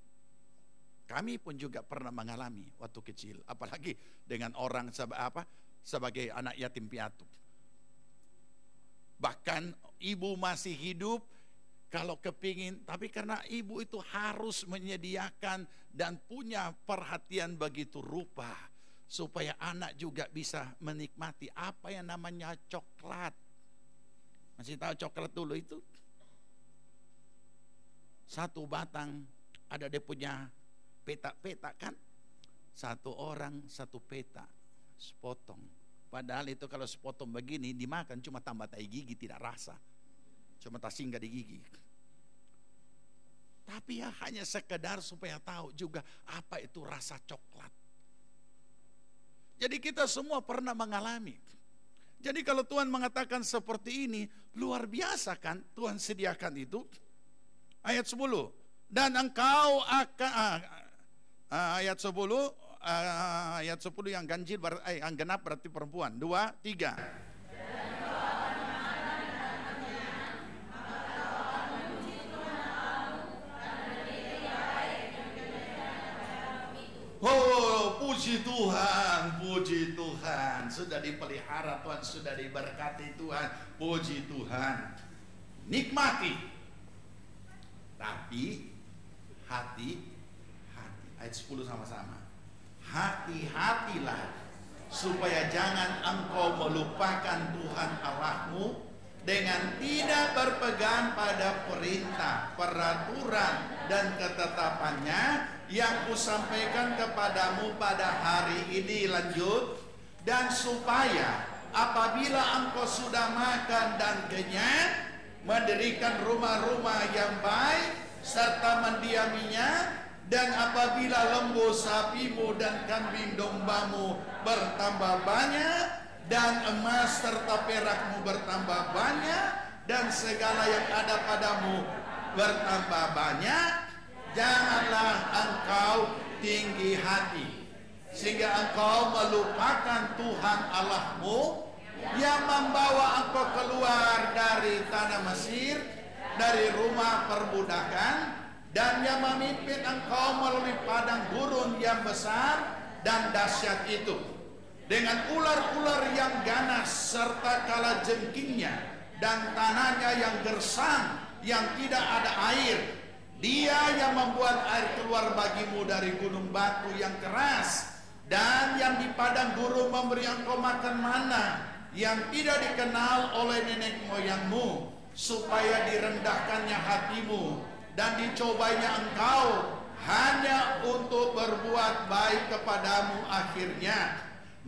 Kami pun juga pernah mengalami waktu kecil, apalagi dengan orang sebagai anak yatim piatu. Bahkan ibu masih hidup, kalau kepingin, tapi karena ibu itu harus menyediakan dan punya perhatian begitu rupa, supaya anak juga bisa menikmati apa yang namanya coklat. Masih tahu coklat dulu itu? Satu batang, ada dia punya petak-petak kan? Satu orang, satu petak, sepotong. Padahal itu kalau sepotong begini, dimakan cuma tambah tai gigi, tidak rasa. Cuma tak singgah di gigi. Tapi ya hanya sekedar supaya tahu juga apa itu rasa coklat. Jadi kita semua pernah mengalami. Jadi kalau Tuhan mengatakan seperti ini, luar biasa kan Tuhan sediakan itu. Ayat 10. Dan engkau akan ayat 10 yang ganjil yang genap berarti perempuan. 2, 3. Oh, puji Tuhan, puji Tuhan. Sudah dipelihara Tuhan, sudah diberkati Tuhan. Puji Tuhan. Nikmati. Tapi hati. Ayat 10 sama-sama. Hati-hatilah supaya jangan engkau melupakan Tuhan Allahmu dengan tidak berpegang pada perintah, peraturan, dan ketetapannya yang kusampaikan kepadamu pada hari ini. Lanjut. Dan supaya apabila engkau sudah makan dan kenyang, mendirikan rumah-rumah yang baik serta mendiaminya, dan apabila lembu sapimu dan kambing dombamu bertambah banyak, dan emas serta perakmu bertambah banyak, dan segala yang ada padamu bertambah banyak, janganlah engkau tinggi hati, sehingga engkau melupakan Tuhan Allahmu yang membawa engkau keluar dari tanah Mesir, dari rumah perbudakan, dan yang memimpin engkau melalui padang gurun yang besar, dan dahsyat itu, dengan ular-ular yang ganas serta kalajengkingnya dan tanahnya yang gersang, yang tidak ada air. Dia yang membuat air keluar bagimu dari gunung batu yang keras, dan yang di padang gurun memberi engkau makan mana yang tidak dikenal oleh nenek moyangmu, supaya direndahkannya hatimu dan dicobanya engkau hanya untuk berbuat baik kepadamu akhirnya.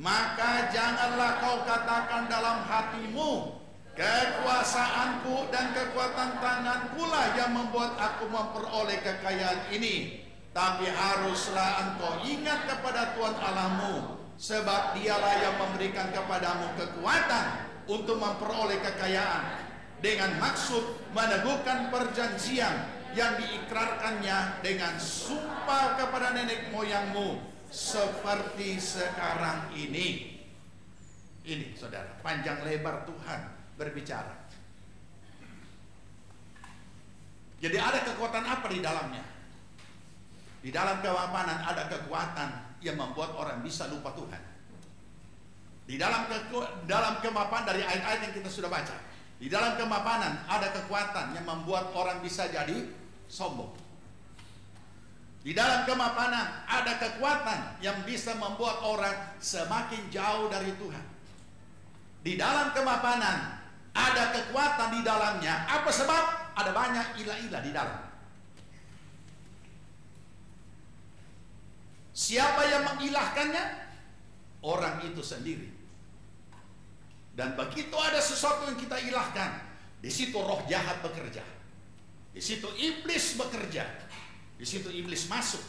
Maka janganlah kau katakan dalam hatimu, kekuasaanku dan kekuatan tanganku lah yang membuat aku memperoleh kekayaan ini. Tapi haruslah engkau ingat kepada Tuhan Allahmu, sebab dialah yang memberikan kepadamu kekuatan untuk memperoleh kekayaan, dengan maksud meneguhkan perjanjian yang diikrarkannya dengan sumpah kepada nenek moyangmu, seperti sekarang ini. Ini saudara, panjang lebar Tuhan berbicara. Jadi ada kekuatan apa di dalamnya? Di dalam kemapanan ada kekuatan yang membuat orang bisa lupa Tuhan. Di dalam kemapanan, dari ayat-ayat yang kita sudah baca, di dalam kemapanan ada kekuatan yang membuat orang bisa jadi sombong. Di dalam kemapanan ada kekuatan yang bisa membuat orang semakin jauh dari Tuhan. Di dalam kemapanan ada kekuatan di dalamnya. Apa sebab? Ada banyak ilah-ilah di dalam. Siapa yang mengilahkannya? Orang itu sendiri. Dan begitu ada sesuatu yang kita ilahkan, di situ roh jahat bekerja, di situ iblis bekerja. Di situ iblis masuk,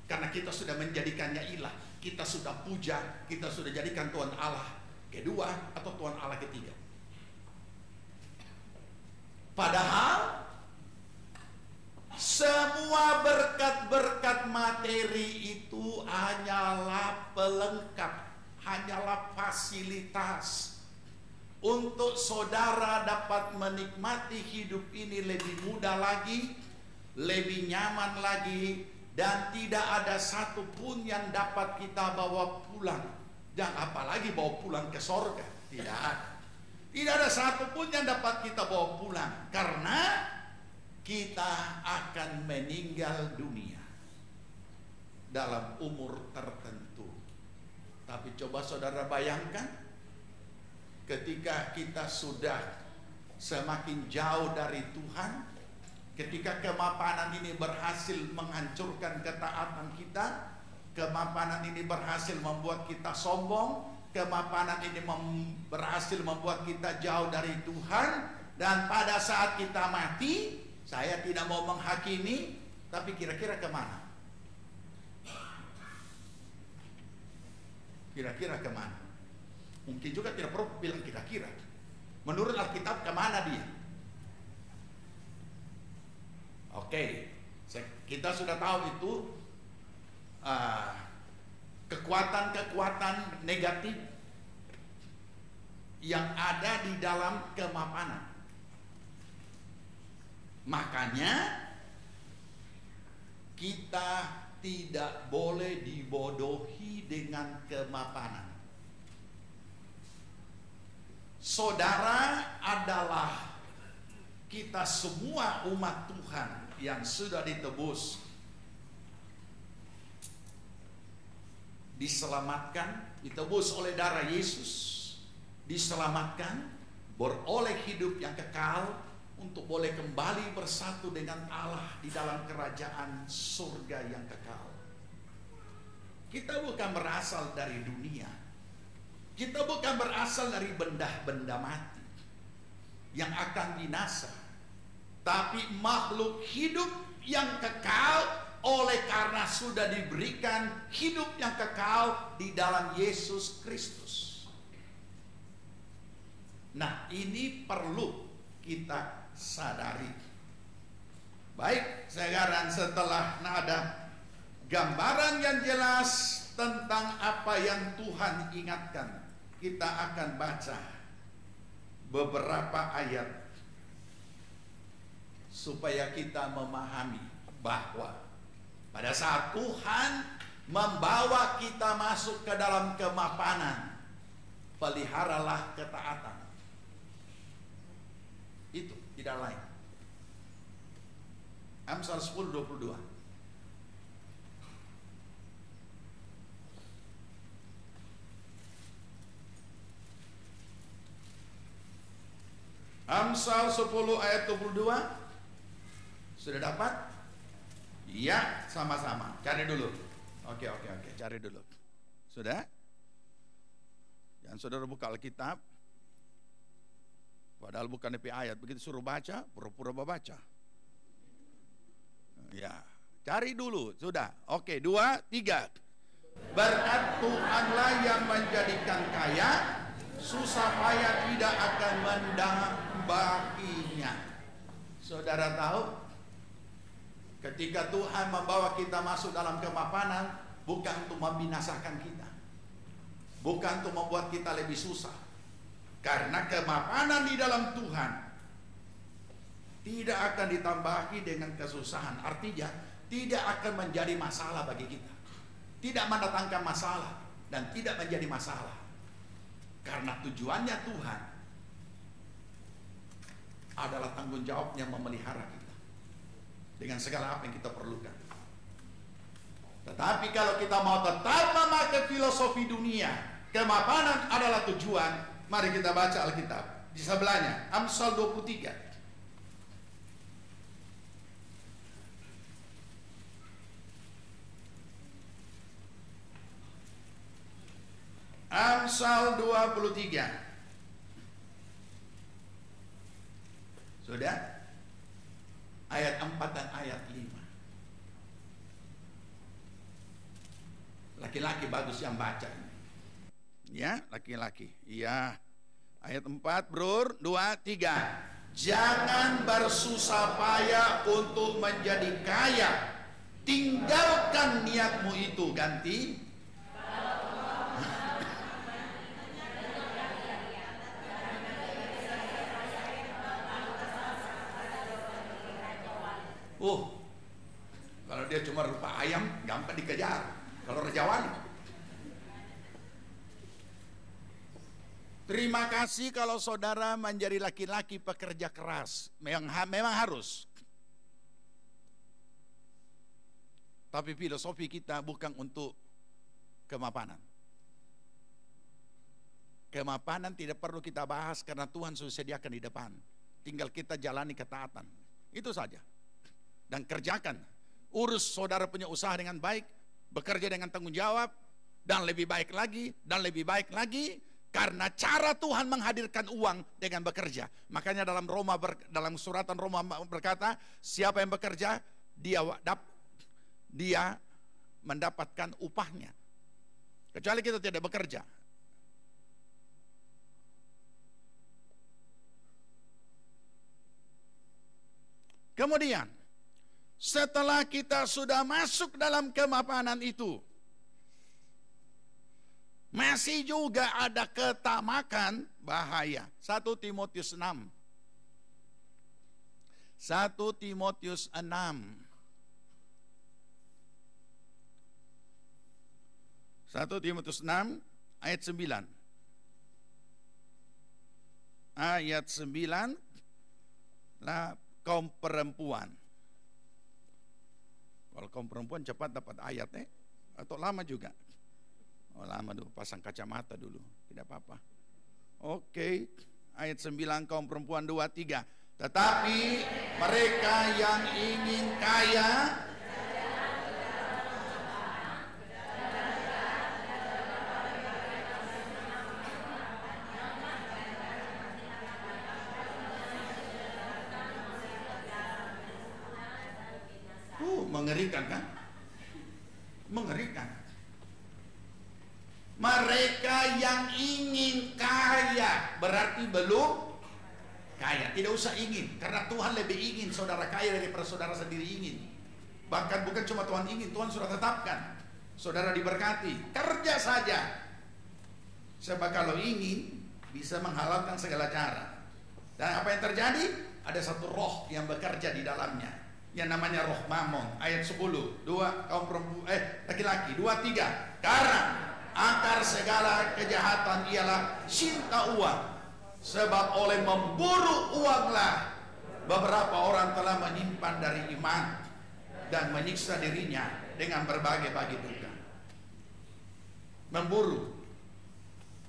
karena kita sudah menjadikannya ilah. Kita sudah puja, kita sudah jadikan Tuhan Allah kedua atau Tuhan Allah ketiga. Padahal semua berkat-berkat materi itu hanyalah pelengkap, hanyalah fasilitas untuk saudara dapat menikmati hidup ini lebih mudah lagi, lebih nyaman lagi, dan tidak ada satupun yang dapat kita bawa pulang. Dan apalagi bawa pulang ke sorga. Tidak ada. Tidak ada satupun yang dapat kita bawa pulang, karena kita akan meninggal dunia dalam umur tertentu. Tapi coba saudara bayangkan, ketika kita sudah semakin jauh dari Tuhan, ketika kemapanan ini berhasil menghancurkan ketaatan kita, kemapanan ini berhasil membuat kita sombong, kemapanan ini berhasil membuat kita jauh dari Tuhan, dan pada saat kita mati, saya tidak mau menghakimi, tapi kira-kira kemana? Kira-kira kemana? Mungkin juga tidak perlu bilang kira-kira. Menurut Alkitab kemana dia? Oke, kita sudah tahu itu kekuatan-kekuatan negatif yang ada di dalam kemapanan. Makanya kita tidak boleh dibodohi dengan kemapanan. Saudara adalah kita semua umat Tuhan yang sudah ditebus, diselamatkan, ditebus oleh darah Yesus, diselamatkan, beroleh hidup yang kekal, untuk boleh kembali bersatu dengan Allah di dalam kerajaan surga yang kekal. Kita bukan berasal dari dunia, kita bukan berasal dari benda-benda mati yang akan binasa, tapi makhluk hidup yang kekal, oleh karena sudah diberikan hidup yang kekal di dalam Yesus Kristus. Nah, ini perlu kita sadari. Baik, sekarang setelah ada gambaran yang jelas tentang apa yang Tuhan ingatkan, kita akan baca beberapa ayat supaya kita memahami bahwa pada saat Tuhan membawa kita masuk ke dalam kemapanan. Peliharalah ketaatan. Itu tidak lain. Amsal 10:22. Amsal 10 ayat 22. Sudah dapat? Ya, sama-sama. Cari dulu. Oke, cari dulu. Sudah? Jangan saudara buka Alkitab. Padahal bukan DP ayat. Begitu suruh baca, pura-pura baca. Ya, cari dulu. Sudah. Oke, 2, 3. Berkat Tuhanlah yang menjadikan kaya, susah payah tidak akan mendambakinya. Saudara tahu, ketika Tuhan membawa kita masuk dalam kemapanan, bukan untuk membinasakan kita, bukan untuk membuat kita lebih susah. Karena kemapanan di dalam Tuhan tidak akan ditambahi dengan kesusahan. Artinya tidak akan menjadi masalah bagi kita, tidak mendatangkan masalah dan tidak menjadi masalah. Karena tujuannya Tuhan adalah tanggung jawabnya memelihara kita dengan segala apa yang kita perlukan. Tetapi kalau kita mau tetap memakai filosofi dunia, kemapanan adalah tujuan, mari kita baca Alkitab. Di sebelahnya, Amsal 23. Amsal 23. Sudah? Ayat 4 dan ayat 5. Laki-laki bagus yang baca ini. Ya, laki-laki. Iya. Ayat 4, Bro. 2, 3. Jangan bersusah payah untuk menjadi kaya. Tinggalkan niatmu itu. Ganti. Kalau dia cuma rupa ayam, gampang dikejar. Kalau Raja Wali. Terima kasih kalau saudara menjadi laki-laki pekerja keras. Memang harus. Tapi filosofi kita bukan untuk kemapanan. Kemapanan tidak perlu kita bahas karena Tuhan sudah sediakan di depan. Tinggal kita jalani ketaatan. Itu saja. Dan kerjakan. Urus saudara punya usaha dengan baik, bekerja dengan tanggung jawab, dan lebih baik lagi, dan lebih baik lagi, karena cara Tuhan menghadirkan uang dengan bekerja. Makanya dalam suratan Roma berkata, siapa yang bekerja, dia mendapatkan upahnya. Kecuali kita tidak bekerja. Kemudian, setelah kita sudah masuk dalam kemapanan itu, masih juga ada ketamakan, bahaya. 1 Timotius 6. 1 Timotius 6. Ayat 9. Ayat 9. Lah, kaum perempuan. Kalau kaum perempuan cepat dapat ayat, atau lama juga? Oh, lama dulu, pasang kacamata dulu, tidak apa-apa. Oke, ayat 9, kaum perempuan 2, 3. Tetapi mereka yang ingin kaya, mengerikan kan? Mengerikan. Mereka yang ingin kaya berarti belum kaya. Tidak usah ingin, karena Tuhan lebih ingin saudara kaya daripada saudara sendiri ingin. Bahkan bukan cuma Tuhan ingin, Tuhan sudah tetapkan saudara diberkati. Kerja saja. Sebab kalau ingin bisa menghalalkan segala cara. Dan apa yang terjadi? Ada satu roh yang bekerja di dalamnya, yang namanya roh mamon. Ayat 10, kaum perempuan laki-laki, 2-3. Karena akar segala kejahatan ialah cinta uang, sebab oleh memburu uanglah beberapa orang telah menyimpan dari iman dan menyiksa dirinya dengan berbagai-bagai duka.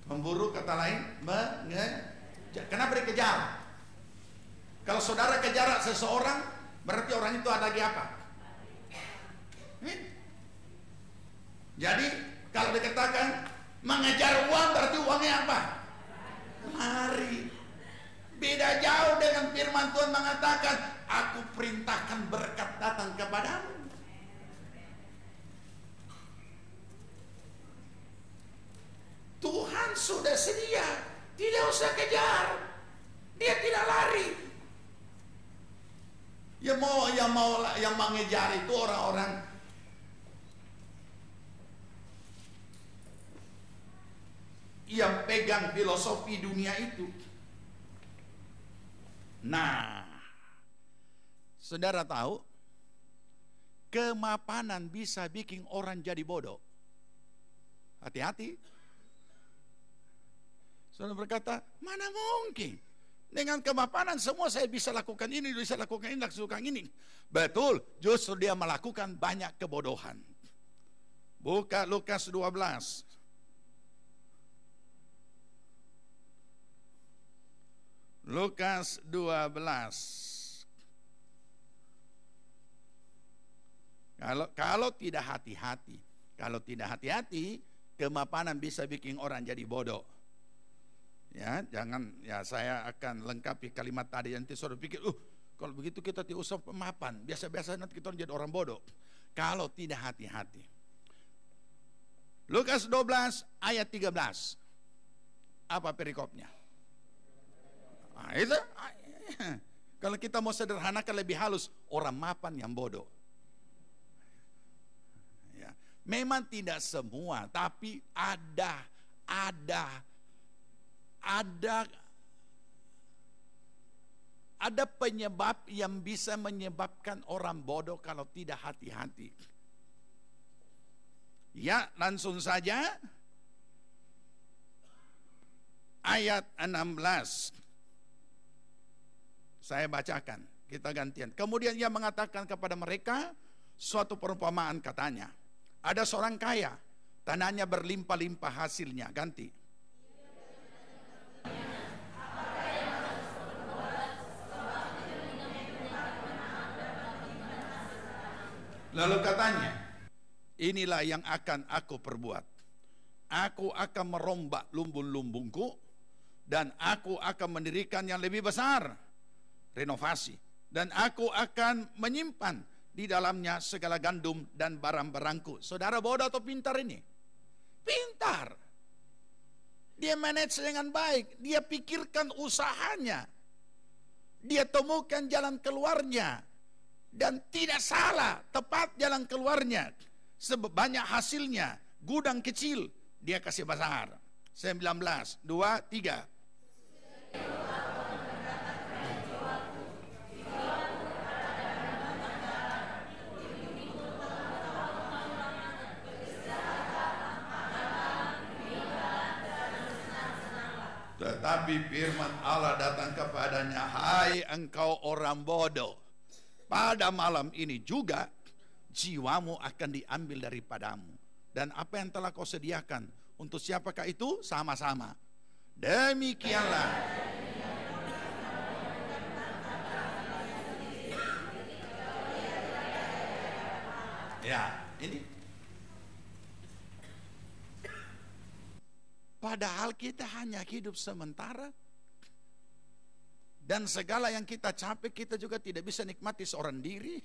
Memburu kata lain kenapa dikejar? Kalau saudara kejar seseorang, berarti orang itu ada lagi apa? Jadi kalau dikatakan mengejar uang, berarti uangnya apa? Lari. Beda jauh dengan firman Tuhan mengatakan, aku perintahkan berkat datang kepadamu. Tuhan sudah sedia, tidak usah kejar. Dia tidak lari. Yang mengejar itu orang-orang yang pegang filosofi dunia itu. Nah, saudara tahu, kemapanan bisa bikin orang jadi bodoh. Hati-hati. Saudara berkata, mana mungkin? Dengan kemapanan semua saya bisa lakukan ini, bisa lakukan ini. Betul, justru dia melakukan banyak kebodohan. Buka Lukas 12. Lukas 12. Kalau tidak hati-hati, kemapanan bisa bikin orang jadi bodoh. Ya, jangan ya, saya akan lengkapi kalimat tadi. Nanti saudara pikir, kalau begitu kita tidak usah mapan, biasa-biasa nanti kita jadi orang bodoh. Kalau tidak hati-hati. Lukas 12 ayat 13. Apa perikopnya? Nah, itu kalau kita mau sederhanakan lebih halus, orang mapan yang bodoh. Ya, memang tidak semua, tapi ada penyebab yang bisa menyebabkan orang bodoh kalau tidak hati-hati. Ya, langsung saja ayat 16. Saya bacakan, kita gantian. Kemudian ia mengatakan kepada mereka suatu perumpamaan, katanya, ada seorang kaya, tanahnya berlimpah-limpah hasilnya. Ganti. Lalu katanya, inilah yang akan aku perbuat. Aku akan merombak lumbung-lumbungku, dan aku akan mendirikan yang lebih besar, renovasi. Dan aku akan menyimpan di dalamnya segala gandum dan barang-barangku. Saudara bodoh atau pintar ini? Pintar. Dia manage dengan baik. Dia pikirkan usahanya. Dia temukan jalan keluarnya. Dan tidak salah, tepat jalan keluarnya. Sebab banyak hasilnya. Gudang kecil, dia kasih besar. 19, 2, 3. Tetapi firman Allah datang kepadanya, hai engkau orang bodoh, pada malam ini juga jiwamu akan diambil daripadamu. Dan apa yang telah kau sediakan, untuk siapakah itu? Sama-sama. Demikianlah. Ya, ini. Padahal kita hanya hidup sementara. Dan segala yang kita capek, kita juga tidak bisa nikmati seorang diri.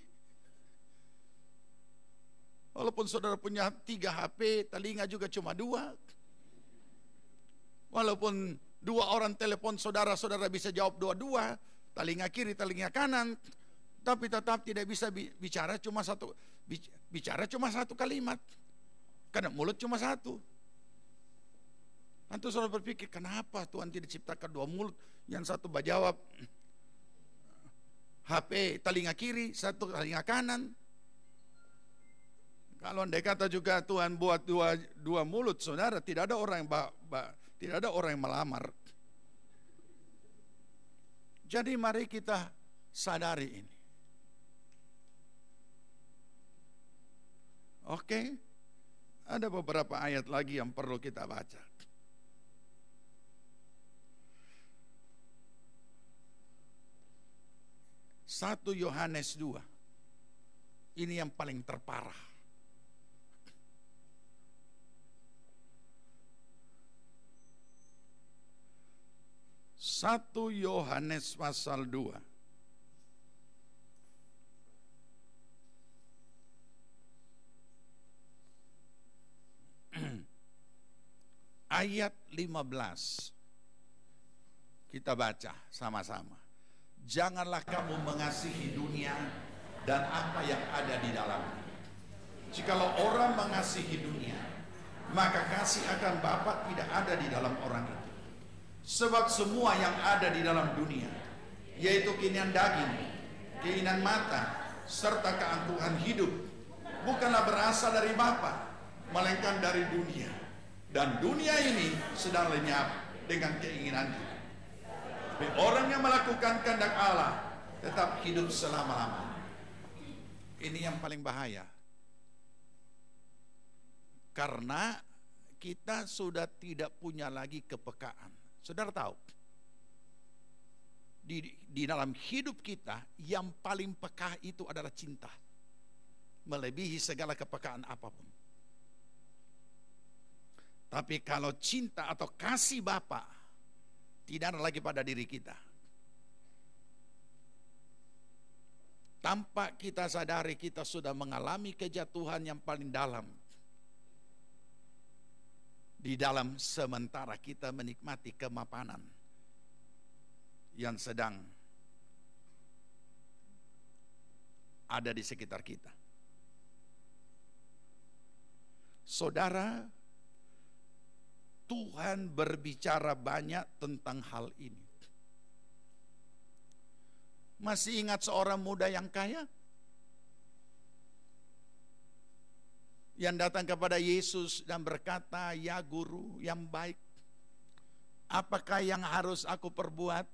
Walaupun saudara punya 3 HP, telinga juga cuma 2. Walaupun 2 orang telepon saudara, saudara bisa jawab 2-2, telinga kiri, telinga kanan, tapi tetap tidak bisa bicara cuma satu kalimat, karena mulut cuma satu. Nanti saudara berpikir, kenapa Tuhan tidak ciptakan 2 mulut, yang satu berjawab HP telinga kiri, satu telinga kanan. Kalau andai kata juga Tuhan buat dua mulut, saudara, tidak ada orang yang melamar. Jadi mari kita sadari ini. Oke, ada beberapa ayat lagi yang perlu kita baca. 1 Yohanes 2. Ini yang paling terparah. Satu Yohanes pasal 2. Ayat 15. Kita baca sama-sama. Janganlah kamu mengasihi dunia dan apa yang ada di dalamnya. Jikalau orang mengasihi dunia, maka kasih akan Bapa tidak ada di dalam orang itu. Sebab semua yang ada di dalam dunia, yaitu keinginan daging, keinginan mata, serta keangkuhan hidup, bukanlah berasal dari Bapa, melainkan dari dunia. Dan dunia ini sedang lenyap dengan keinginannya. Tapi orang yang melakukan kehendak Allah tetap hidup selama-lamanya. Ini yang paling bahaya. Karena kita sudah tidak punya lagi kepekaan. Saudara tahu, di dalam hidup kita yang paling peka itu adalah cinta. Melebihi segala kepekaan apapun. Tapi kalau cinta atau kasih Bapa tidak ada lagi pada diri kita, tanpa kita sadari kita sudah mengalami kejatuhan yang paling dalam. Di dalam sementara kita menikmati kemapanan yang sedang ada di sekitar kita. Saudara, Tuhan berbicara banyak tentang hal ini. Masih ingat seorang muda yang kaya? Yang datang kepada Yesus dan berkata, "Ya guru yang baik, apakah yang harus aku perbuat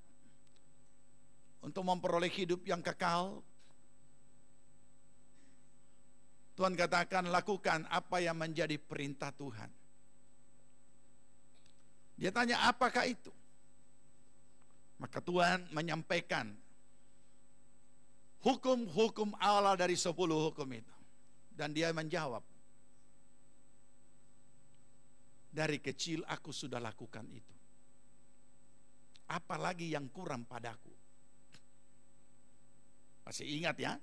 untuk memperoleh hidup yang kekal?" Tuhan katakan, lakukan apa yang menjadi perintah Tuhan. Dia tanya, apakah itu? Maka Tuhan menyampaikan hukum-hukum Allah dari 10 hukum itu. Dan dia menjawab, dari kecil aku sudah lakukan itu. Apalagi yang kurang padaku? Masih ingat ya?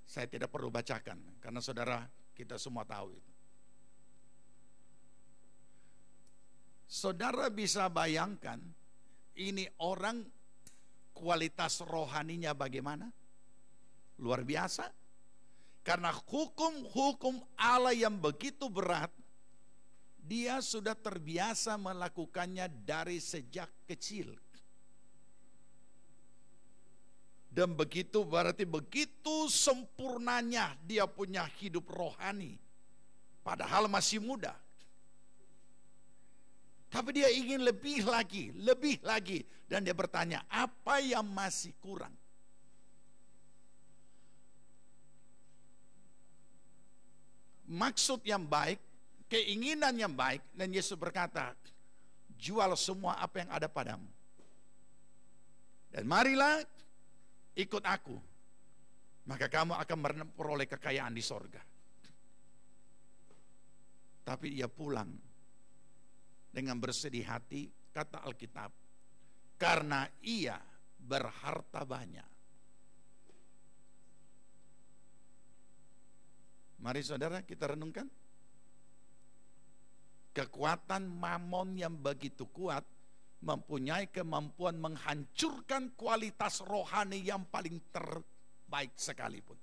Saya tidak perlu bacakan, karena saudara kita semua tahu itu. Saudara bisa bayangkan, ini orang kualitas rohaninya bagaimana? Luar biasa. Karena hukum-hukum Allah yang begitu berat, dia sudah terbiasa melakukannya dari sejak kecil. Dan begitu berarti begitu sempurnanya dia punya hidup rohani. Padahal masih muda. Tapi dia ingin lebih lagi. Dan dia bertanya, apa yang masih kurang? Maksud yang baik, keinginan yang baik. Dan Yesus berkata, jual semua apa yang ada padamu. Dan marilah ikut aku. Maka kamu akan memperoleh kekayaan di sorga. Tapi dia pulang dengan bersedih hati, kata Alkitab, karena ia berharta banyak. Mari saudara kita renungkan. Kekuatan mamon yang begitu kuat mempunyai kemampuan menghancurkan kualitas rohani yang paling terbaik sekalipun.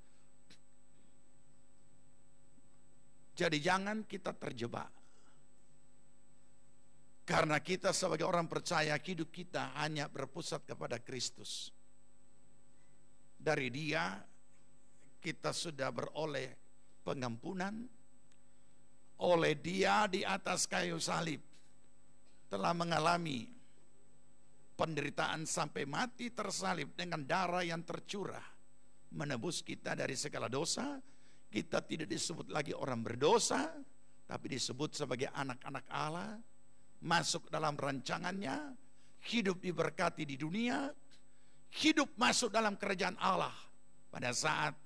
Jadi jangan kita terjebak. Karena kita sebagai orang percaya hidup kita hanya berpusat kepada Kristus. Dari Dia kita sudah beroleh pengampunan. Oleh Dia di atas kayu salib telah mengalami penderitaan sampai mati tersalib dengan darah yang tercurah, menebus kita dari segala dosa. Kita tidak disebut lagi orang berdosa, tapi disebut sebagai anak-anak Allah, masuk dalam rancangannya, hidup diberkati di dunia, hidup masuk dalam kerajaan Allah pada saat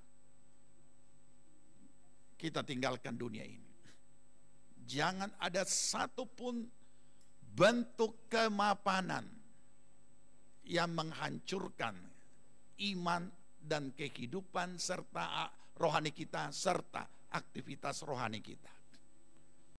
kita tinggalkan dunia ini. Jangan ada satupun bentuk kemapanan yang menghancurkan iman dan kehidupan serta rohani kita serta aktivitas rohani kita.